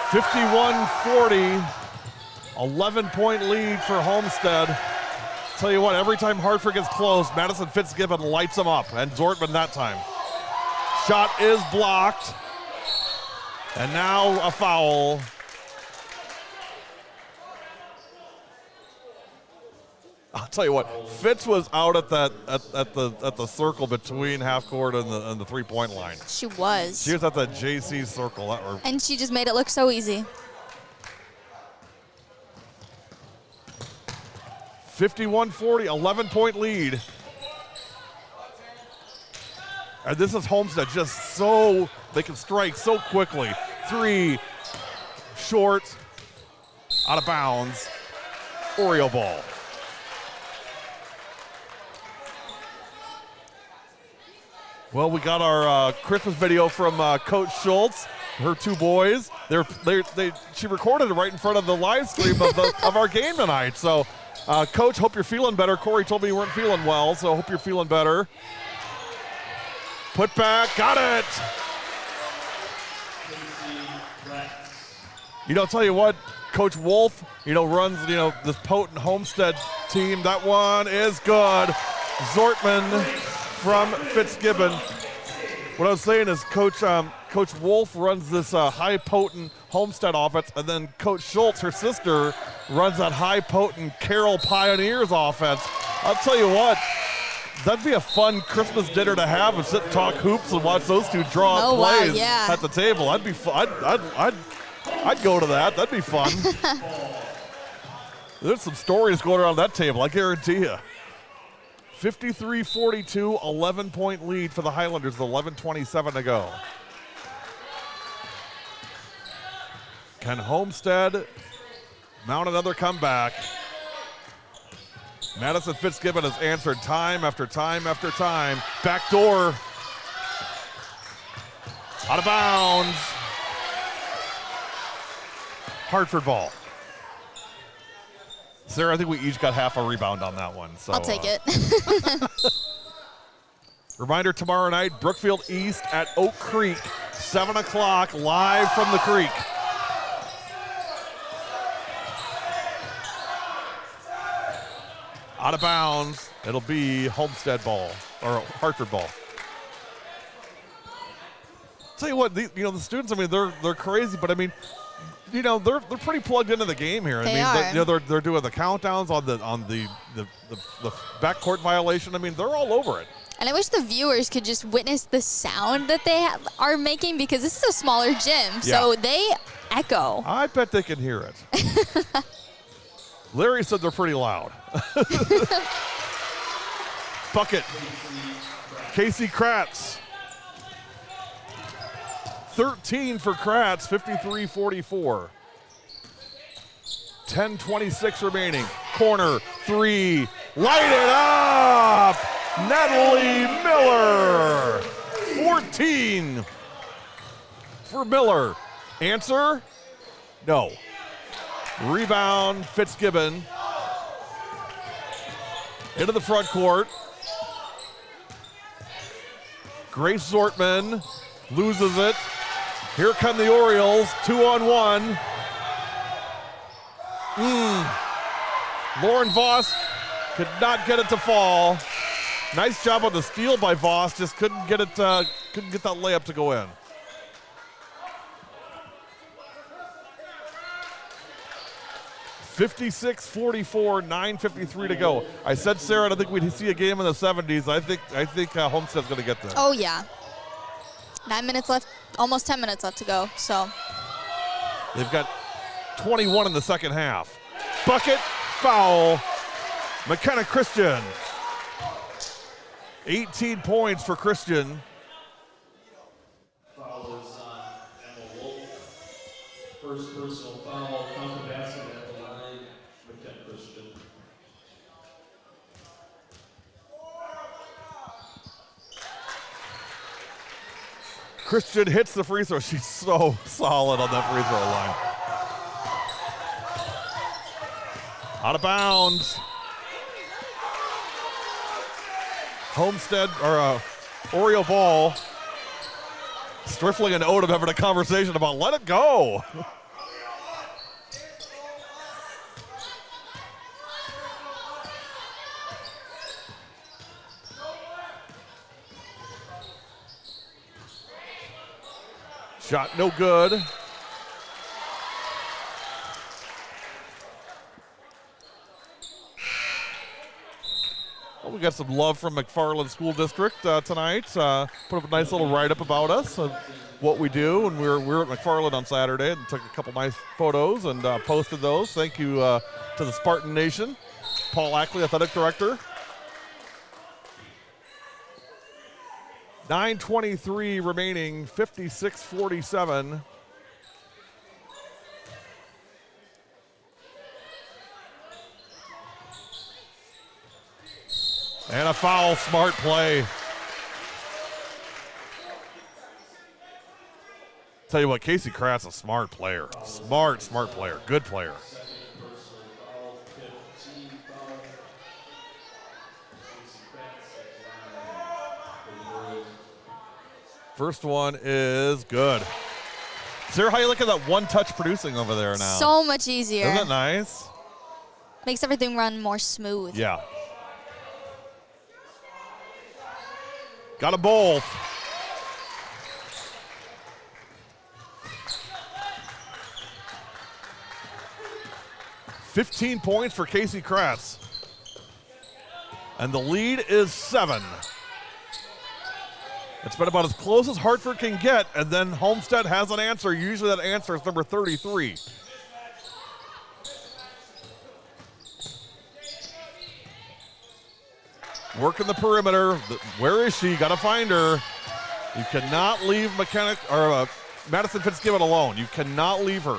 (51-40), 11-point lead for Homestead. Tell you what, every time Hartford gets close, Madison Fitzgibbon lights them up, and Zortman that time. Shot is blocked, and now a foul. I'll tell you what, Fitz was out at the circle between half court and the 3-point line. She was. She was at the JC circle. And she just made it look so easy. 51-40, 11-point lead. And this is Homestead just so, they can strike so quickly. 3, short, out of bounds, Oriole ball. Well, we got our Christmas video from Coach Schultz, her 2 boys. She recorded it right in front of the live stream of our game tonight. So, Coach, hope you're feeling better. Corey told me you weren't feeling well, so hope you're feeling better. Put back, got it. I'll tell you what, Coach Wolf, runs, this potent Homestead team. That one is good. Zortman from Fitzgibbon. What I was saying is Coach Wolf runs this high potent Homestead offense, and then Coach Schultz, her sister, runs that high potent Carroll Pioneers offense. I'll tell you what, That'd be a fun Christmas dinner to have and sit and talk hoops and watch those two draw up plays at the table. I'd be fun. I'd go to that. That'd be fun. There's some stories going around that table, I guarantee you. 53-42, 11-point lead for the Highlanders, 11:27 to go. Can Homestead mount another comeback? Madison Fitzgibbon has answered time after time after time. Backdoor. Out of bounds. Hartford ball. Sarah, I think we each got half a rebound on that one. So I'll take it. Reminder, tomorrow night, Brookfield East at Oak Creek, 7 o'clock, live from the creek. Out of bounds. It'll be Homestead ball, or Hartford ball. Tell you what, the students, I mean, they're crazy, but I mean, they're pretty plugged into the game here. They I mean, are. They're doing the countdowns on the backcourt violation. I mean, they're all over it. And I wish the viewers could just witness the sound that they are making, because this is a smaller gym, so they echo. I bet they can hear it. Larry said they're pretty loud. Bucket. Casey Kratz. 13 for Kratz, 53-44. 10:26 remaining. Corner, three. Light it up! Natalie Miller. 14 for Miller. Answer? No. Rebound, Fitzgibbon. Into the front court. Grace Zortman loses it. Here come the Orioles, 2-on-1. Lauren Voss could not get it to fall. Nice job on the steal by Voss, just couldn't get that layup to go in. (56-44), 9:53 to go. I said, Sarah, I think we'd see a game in the 70s. I think Homestead's going to get there. Oh, yeah. 9 minutes left, almost 10 minutes left to go, so. They've got 21 in the second half. Bucket, foul, McKenna Christian. 18 points for Christian. Foul is on Emma Wolf. First personal foul, counter basket at the line, McKenna Christian. Christian hits the free throw. She's so solid on that free throw line. Out of bounds. Homestead, or Oriole ball. Striffling and Odom having a conversation about let it go. Shot no good. Well, we got some love from McFarland School District tonight. Put up a nice little write-up about us, what we do, and we were at McFarland on Saturday and took a couple nice photos and posted those. Thank you to the Spartan Nation. Paul Ackley, Athletic Director. 9:23 remaining, 56-47. And a foul, smart play. Tell you what, Casey Kratz, a smart player. Smart player, good player. First one is good. Sarah, how you look at that one-touch producing over there now? So much easier. Isn't that nice? Makes everything run more smooth. Yeah. Got them both. (15 points for Casey Kratz. And the lead is 7. It's been about as close as Hartford can get, and then Homestead has an answer. Usually that answer is number 33. Working the perimeter. Where is she? Got to find her. You cannot leave Madison Fitzgibbon alone. You cannot leave her.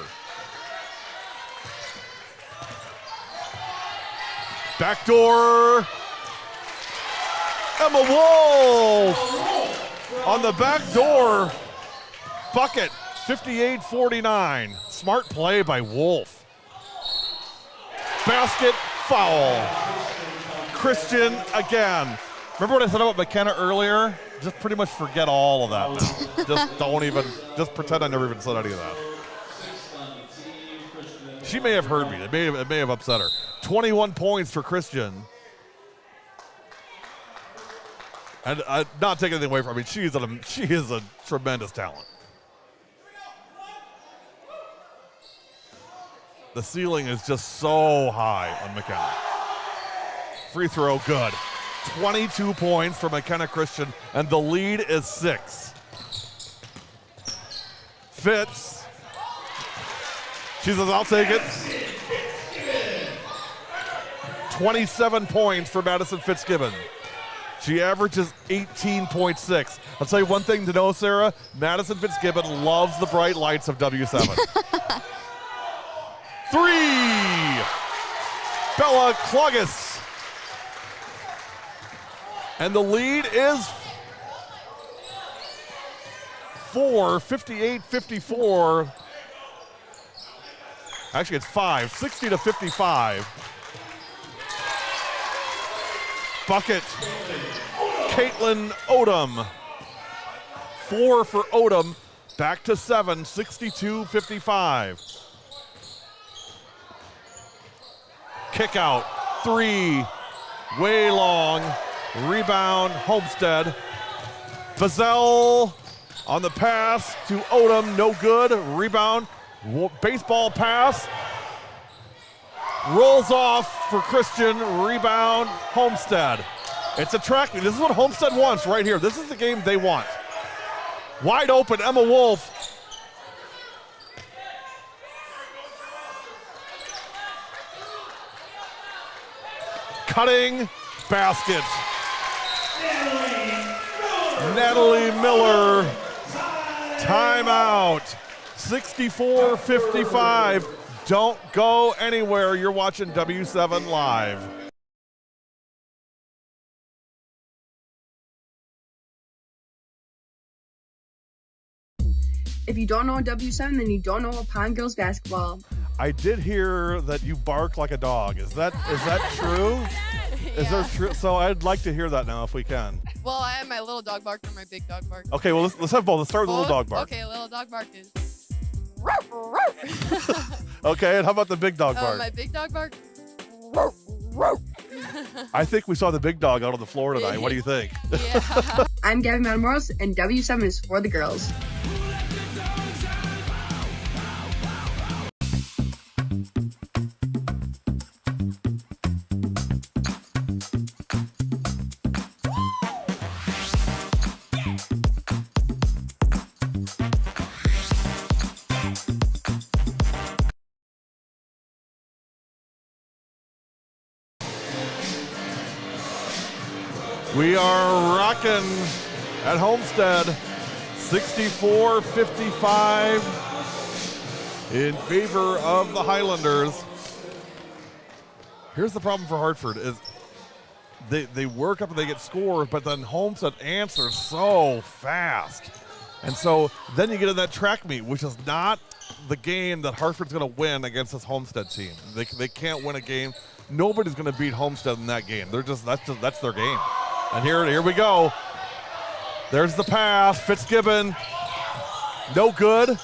Backdoor. Emma Wolf on the back door. Bucket, 58-49. Smart play by Wolf. Basket, foul. Christian again. Remember what I said about McKenna earlier? Just pretty much forget all of that. Just pretend I never even said any of that. She may have heard me. It may have upset her. 21 points for Christian. And not taking anything away from her. I mean, she is a tremendous talent. The ceiling is just so high on McKenna. Free throw, good. 22 points for McKenna Christian, and the lead is 6. Fitz. She says, I'll take it. 27 points for Madison Fitzgibbon. She averages 18.6. I'll tell you one thing to know, Sarah. Madison Fitzgibbon loves the bright lights of W7. 3. Bella Cloggis. And the lead is 4, 58-54. Actually, it's 5, 60-55. Bucket, Caitlin Odom. 4 for Odom, back to 7, 62-55. Kick out, 3, way long. Rebound, Homestead. Bazell on the pass to Odom, no good. Rebound, baseball pass. Rolls off for Christian, rebound, Homestead. It's a track meet. This is what Homestead wants right here. This is the game they want. Wide open, Emma Wolf. Cutting, basket. Natalie Miller, timeout. 64-55. Don't go anywhere. You're watching W7 Live. If you don't know W7, then you don't know Pine Girls basketball. I did hear that you bark like a dog. Is that true? Yeah. Is there true? So I'd like to hear that now if we can. Well, I have my little dog bark and my big dog bark. Okay, well let's have both. Let's start with the little dog bark. Okay, little dog bark is. Okay, and how about the big dog bark? My big dog bark. I think we saw the big dog out on the floor tonight. What do you think? Yeah. I'm Gabby Matamoros, and W7 is for the girls. We are rocking at Homestead, 64-55 in favor of the Highlanders. Here's the problem for Hartford is they work up and they get scores, but then Homestead answers so fast. And so then you get in that track meet, which is not the game that Hartford's going to win against this Homestead team. They can't win a game. Nobody's going to beat Homestead in that game. That's their game. And here we go. There's the pass. Fitzgibbon. No good.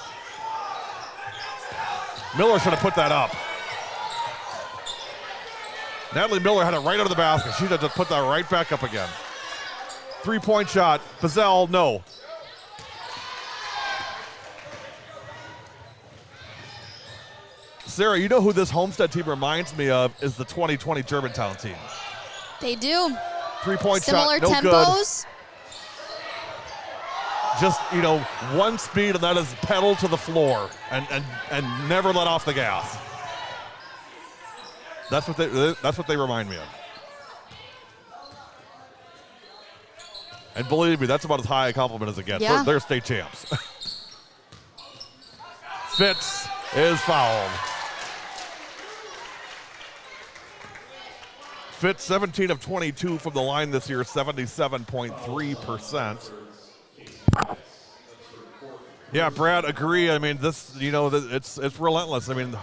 Miller should have put that up. Natalie Miller had it right out of the basket. She should have just put that right back up again. 3-point shot. Bazell, no. Sarah, you know who this Homestead team reminds me of is the 2020 Germantown team. They do. 3-point Similar shot, no tempos. good. Just, one speed, and that is pedal to the floor and never let off the gas. That's what they remind me of. And believe me, that's about as high a compliment as it gets. Yeah. They're state champs. Fitz is fouled. Fitz 17 of 22 from the line this year, 77.3%. Yeah, Brad, agree. I mean, this, it's relentless. I mean,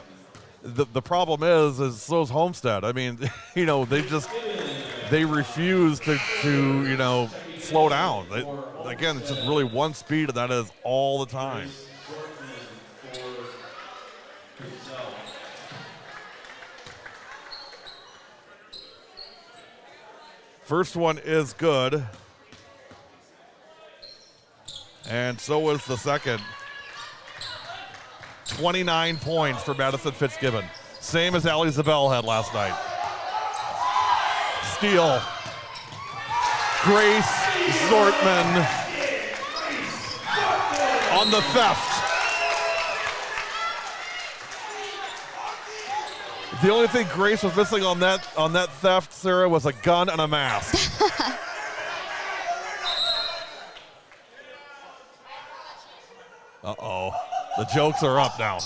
the problem is so's Homestead. I mean, they refuse to slow down. Again, it's just really one speed, and that is all the time. First one is good. And so is the second. 29 points for Madison Fitzgibbon. Same as Allie Zabel had last night. Steal. Grace Zortman on the theft. The only thing Grace was missing on that theft, Sarah, was a gun and a mask. Uh-oh. The jokes are up now.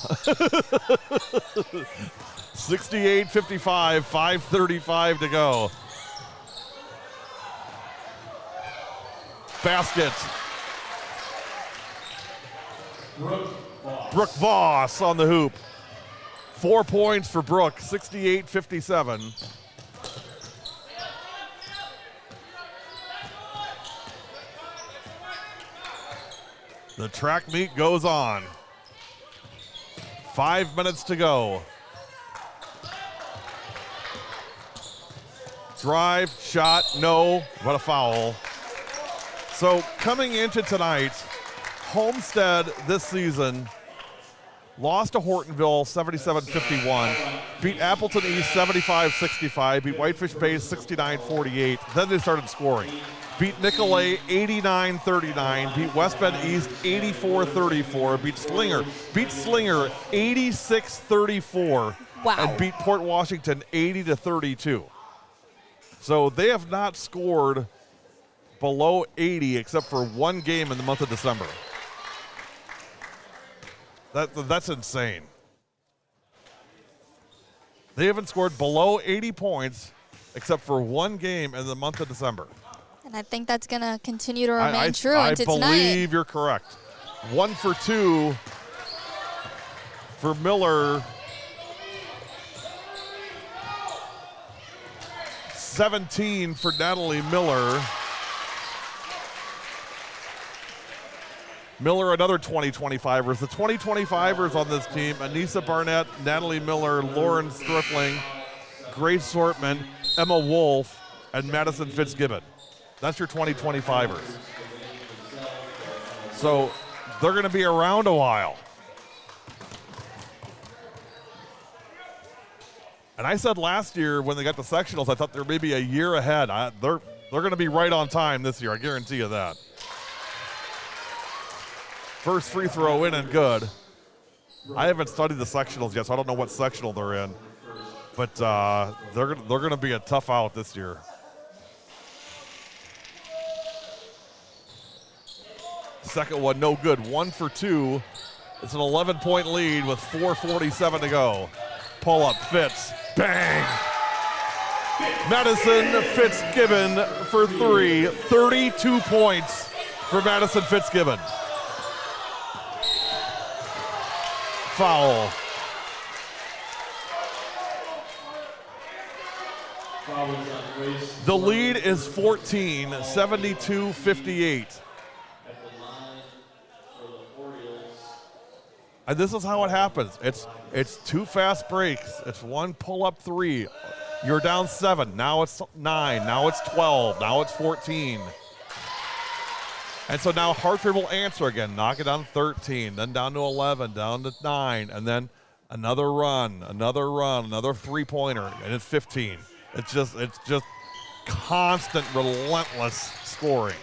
68-55, 5:35 to go. Basket. Brooke Voss on the hoop. 4 points for Brooke, 68-57. The track meet goes on. 5 minutes to go. Drive, shot, no, what a foul. So coming into tonight, Homestead this season lost to Hortonville 77-51, beat Appleton East 75-65, beat Whitefish Bay 69-48. Then they started scoring. Beat Nicolay 89-39, beat West Bend East 84-34, beat Slinger 86-34, and beat Port Washington 80-32. So they have not scored below 80 except for one game in the month of December. That's insane. They haven't scored below 80 points except for one game in the month of December. And I think that's going to continue to remain true into tonight. I believe you're correct. 1 for 2 for Miller. 17 for Natalie Miller. Miller, another 20-25ers. The 20-25ers on this team, Anissa Barnett, Natalie Miller, Lauren Stripling, Grace Sortman, Emma Wolf, and Madison Fitzgibbon. That's your 20-25ers. So they're going to be around a while. And I said last year when they got the sectionals, I thought they were maybe a year ahead. They're going to be right on time this year. I guarantee you that. First free throw in and good. I haven't studied the sectionals yet, so I don't know what sectional they're in. But they're going to be a tough out this year. Second one, no good. 1 for 2. It's an 11-point lead with 4:47 to go. Pull up, Fitz. Bang! Madison Fitzgibbon for 3. 32 points for Madison Fitzgibbon. Foul. The lead is 14, 72-58. And this is how it happens. It's 2 fast breaks. It's 1 pull-up 3. You're down 7. Now it's 9. Now it's 12. Now it's 14. And so now Hartford will answer again. Knock it down 13, then down to 11, down to 9, and then another run, another 3-pointer, and it's 15. It's just constant, relentless scoring.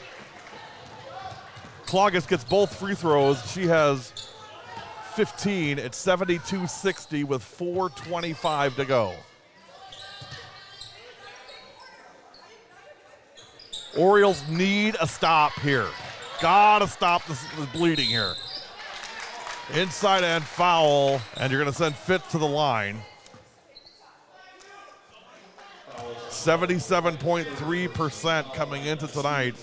Cloggis gets both free throws. She has 15. It's 72-60 with 4:25 to go. Orioles need a stop here. Gotta stop this bleeding here. Inside and foul, and you're gonna send Fitz to the line. 77.3% coming into tonight,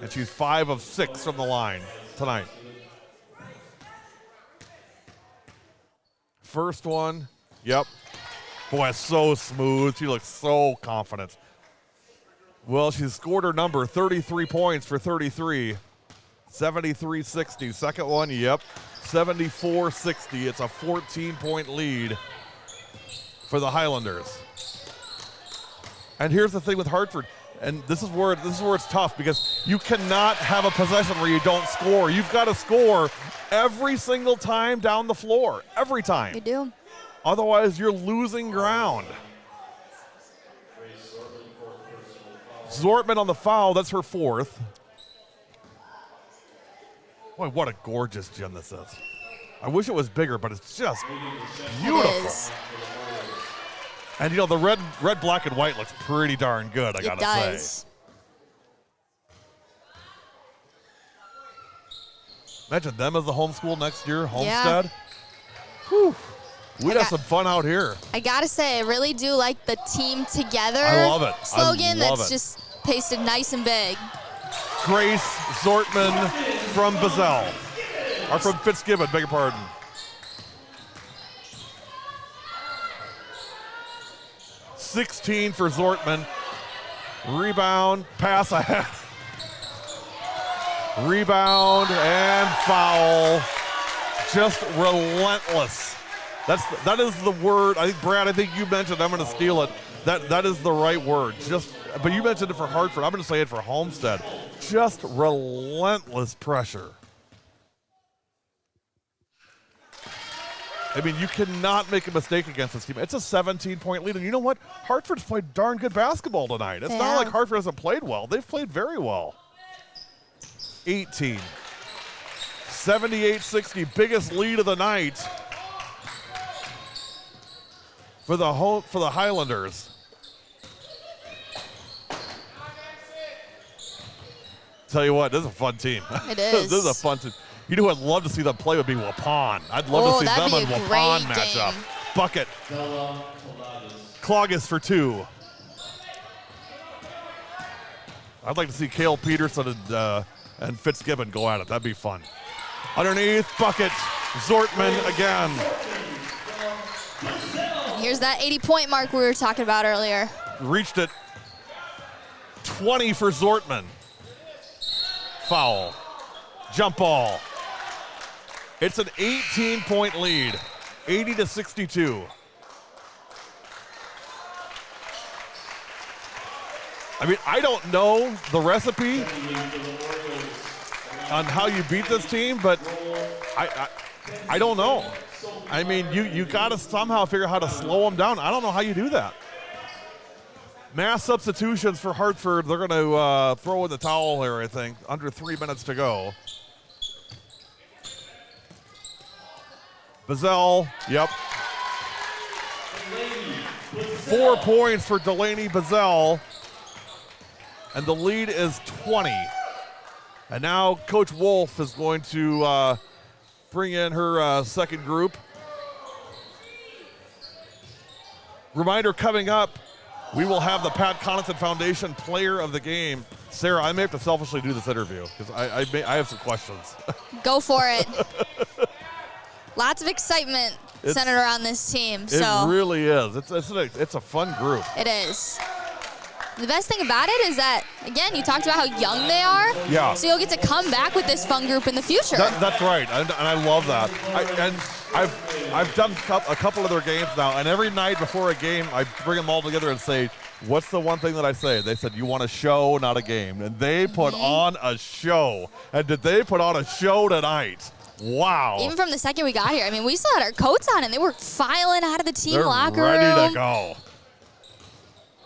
and she's 5 of 6 from the line tonight. First one, yep. Boy, so smooth. She looks so confident. Well, she's scored her number, 33 points for 33. 73-60. Second one, yep. 74-60. It's a 14-point lead for the Highlanders. And here's the thing with Hartford, and this is where it's tough, because you cannot have a possession where you don't score. You've got to score every single time down the floor. Every time. You do. Otherwise, you're losing ground. Zortman on the foul. That's her 4th. Boy, what a gorgeous gym this is. I wish it was bigger, but it's just beautiful. It is. And, you know, the red, black, and white looks pretty darn good, I gotta say. It does. Imagine them as the home school next year, Homestead. Yeah. Whew. We'd have some fun out here. I gotta say, I really do like the team together. I love it. Slogan I love that's it. just pasted nice and big. Grace Zortman from Bazell. Or from Fitzgibbon, beg your pardon. .16 for Zortman. Rebound, pass ahead. Rebound and foul. Just relentless. That is the word. I think, Brad, you mentioned, I'm going to steal it. That is the right word. But you mentioned it for Hartford. I'm going to say it for Homestead. Just relentless pressure. I mean, you cannot make a mistake against this team. It's a 17-point lead. And you know what? Hartford's played darn good basketball tonight. It's not like Hartford hasn't played well. They've played very well. 18. 78-60, biggest lead of the night for the Highlanders. Tell you what, this is a fun team. It is. This is a fun team. You know who I'd love to see them play would be Waupun. I'd love to see them and Waupun match up. Bucket. Cloggis for 2. I'd like to see Cale Peterson and Fitzgibbon go at it. That'd be fun. Underneath, bucket. Zortman again. Here's that 80-point mark we were talking about earlier. Reached it. 20 for Zortman. Foul. Jump ball. It's an 18-point lead, 80-62. I mean, I don't know the recipe on how you beat this team, but I don't know. I mean, you got to somehow figure out how to slow them down. I don't know how you do that. Mass substitutions for Hartford. They're going to throw in the towel here, I think. Under 3 minutes to go. Bazell, yep. 4 points for Delaney Bazell. And the lead is 20. And now Coach Wolf is going to bring in her second group. Reminder coming up, we will have the Pat Connaughton Foundation Player of the Game. Sarah, I may have to selfishly do this interview because I have some questions. Go for it. Lots of excitement centered around this team. It really is. It's a fun group. It is. The best thing about it is that, again, you talked about how young they are. Yeah. So you'll get to come back with this fun group in the future. That's right, and I love that. I've done a couple of their games now, and every night before a game, I bring them all together and say, what's the one thing that I say? They said, you want a show, not a game. And they put on a show. And did they put on a show tonight? Wow. Even from the second we got here, I mean, we still had our coats on, and they were filing out of the team locker room. They're ready to go.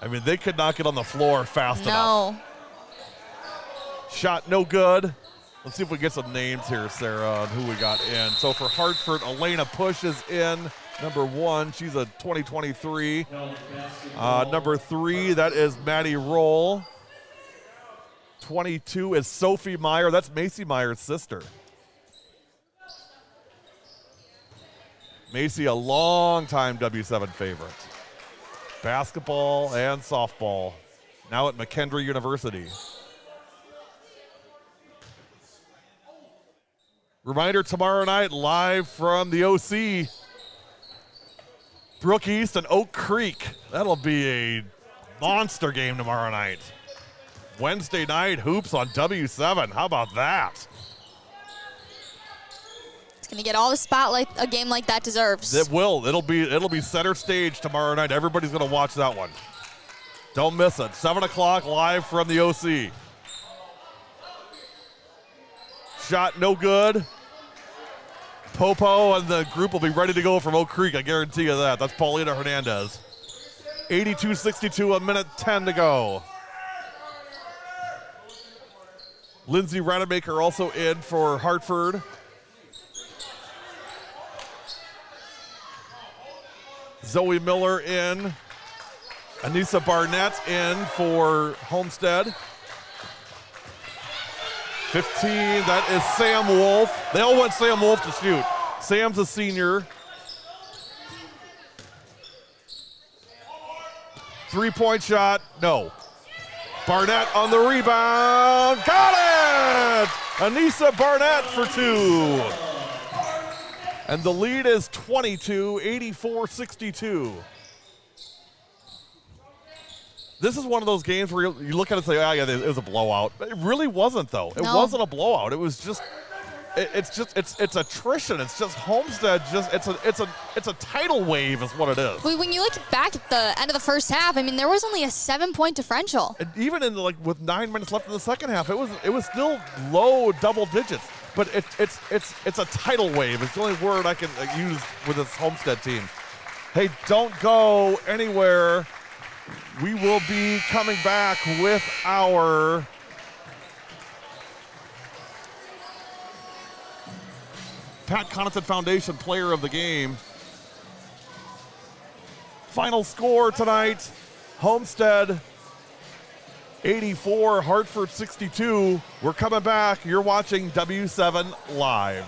I mean, they could not get on the floor fast enough. No. Shot no good. Let's see if we get some names here, Sarah, on who we got in. So for Hartford, Elena Push is in. Number 1, she's a 2023. Number 3, that is Maddie Roll. 22 is Sophie Meyer. That's Macy Meyer's sister. Macy, a long-time W7 favorite. Basketball and softball. Now at McKendree University. Reminder, tomorrow night, live from the OC. Brook East and Oak Creek. That'll be a monster game tomorrow night. Wednesday night, hoops on W7. How about that? It's going to get all the spotlight a game like that deserves. It will. It'll be center stage tomorrow night. Everybody's going to watch that one. Don't miss it. 7 o'clock live from the OC. Shot no good. Popo and the group will be ready to go from Oak Creek. I guarantee you that. That's Paulina Hernandez. 82-62, a minute 10 to go. Lindsay Rademacher also in for Hartford. Zoe Miller in. Anissa Barnett in for Homestead. 15, that is Sam Wolf. They all want Sam Wolf to shoot. Sam's a senior. 3-point shot, no. Barnett on the rebound, got it! Anissa Barnett for 2. And the lead is 22, 84-62. This is one of those games where you look at it and say, oh yeah, it was a blowout. But it really wasn't, though. It wasn't a blowout. It was just, it's attrition. It's just Homestead. It's a tidal wave is what it is. When you look back at the end of the first half, I mean, there was only a 7-point differential. And even in with 9 minutes left in the second half, it was still low double digits. But it's a tidal wave. It's the only word I can use with this Homestead team. Hey, don't go anywhere. We will be coming back with our Pat Connaughton Foundation Player of the Game. Final score tonight, Homestead 84, Hartford 62. We're coming back. You're watching W7 Live.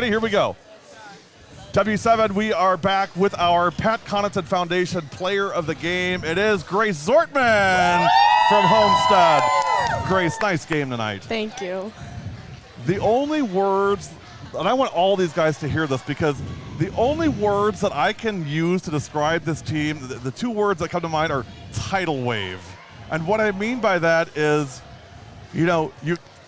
Ready? Here we go. W7, we are back with our Pat Connaughton Foundation Player of the Game. It is Grace Zortman from Homestead. Grace, nice game tonight. Thank you. The only words, and I want all these guys to hear this, because the only words that I can use to describe this team, the two words that come to mind are tidal wave. And what I mean by that is, you know,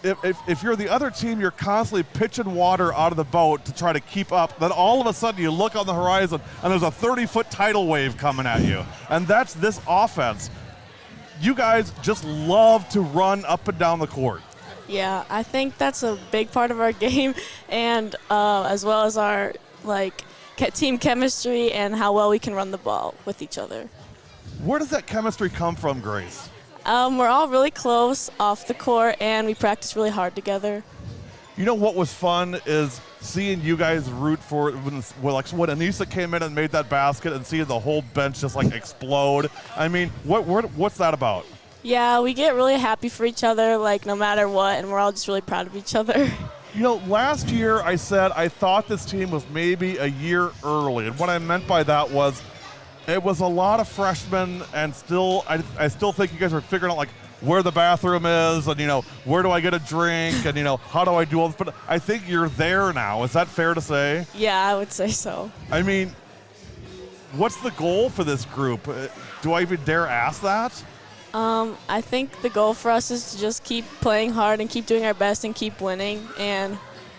if you're the other team, you're constantly pitching water out of the boat to try to keep up. Then all of a sudden you look on the horizon and there's a 30-foot tidal wave coming at you. And that's this offense. You guys just love to run up and down the court. Yeah, I think that's a big part of our game, and as well as our team chemistry and how well we can run the ball with each other. Where does that chemistry come from, Grace? We're all really close off the court, and we practice really hard together. You know what was fun is seeing you guys root for when Anissa came in and made that basket, and seeing the whole bench just explode. I mean, what's that about? Yeah, we get really happy for each other, no matter what, and we're all just really proud of each other. You know, last year I said I thought this team was maybe a year early, and what I meant by that was it was a lot of freshmen, and I still think you guys are figuring out where the bathroom is, and where do I get a drink, and how do I do all this. But I think you're there now. Is that fair to say? Yeah, I would say so. I mean, what's the goal for this group? Do I even dare ask that? I think the goal for us is to just keep playing hard and keep doing our best and keep winning, and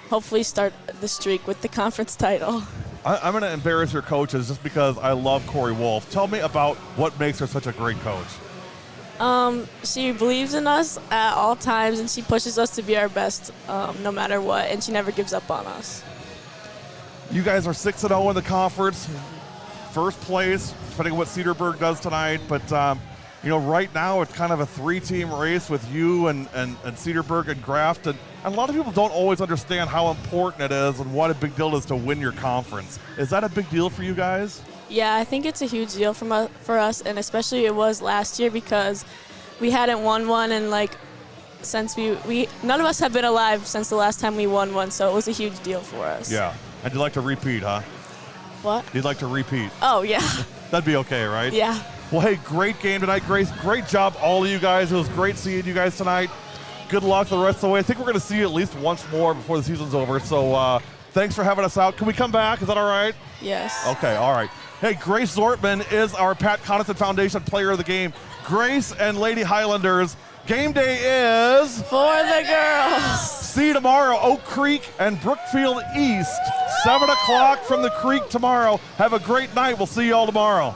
hopefully start the streak with the conference title. I'm going to embarrass your coaches just because I love Corey Wolf. Tell me about what makes her such a great coach. She believes in us at all times, and she pushes us to be our best no matter what, and she never gives up on us. You guys are 6-0 in the conference, first place, depending on what Cedarburg does tonight. But, right now it's kind of a 3-team race with you and Cedarburg and Grafton. And a lot of people don't always understand how important it is and what a big deal it is to win your conference. Is that a big deal for you guys? Yeah, I think it's a huge deal for us, and especially it was last year because we hadn't won one, and since we none of us have been alive since the last time we won one, so it was a huge deal for us. Yeah, and you'd like to repeat, huh? What? You'd like to repeat? Oh, yeah. That'd be okay, right? Yeah. Well, hey, great game tonight, Grace. Great job, all of you guys. It was great seeing you guys tonight. Good luck the rest of the way. I think we're going to see you at least once more before the season's over, so thanks for having us out. Can we come back? Is that all right? Yes. Okay, all right. Hey, Grace Zortman is our Pat Connaughton Foundation Player of the Game. Grace and Lady Highlanders, game day is for the girls. See you tomorrow, Oak Creek and Brookfield East, 7 o'clock from the Creek tomorrow. Have a great night. We'll see you all tomorrow.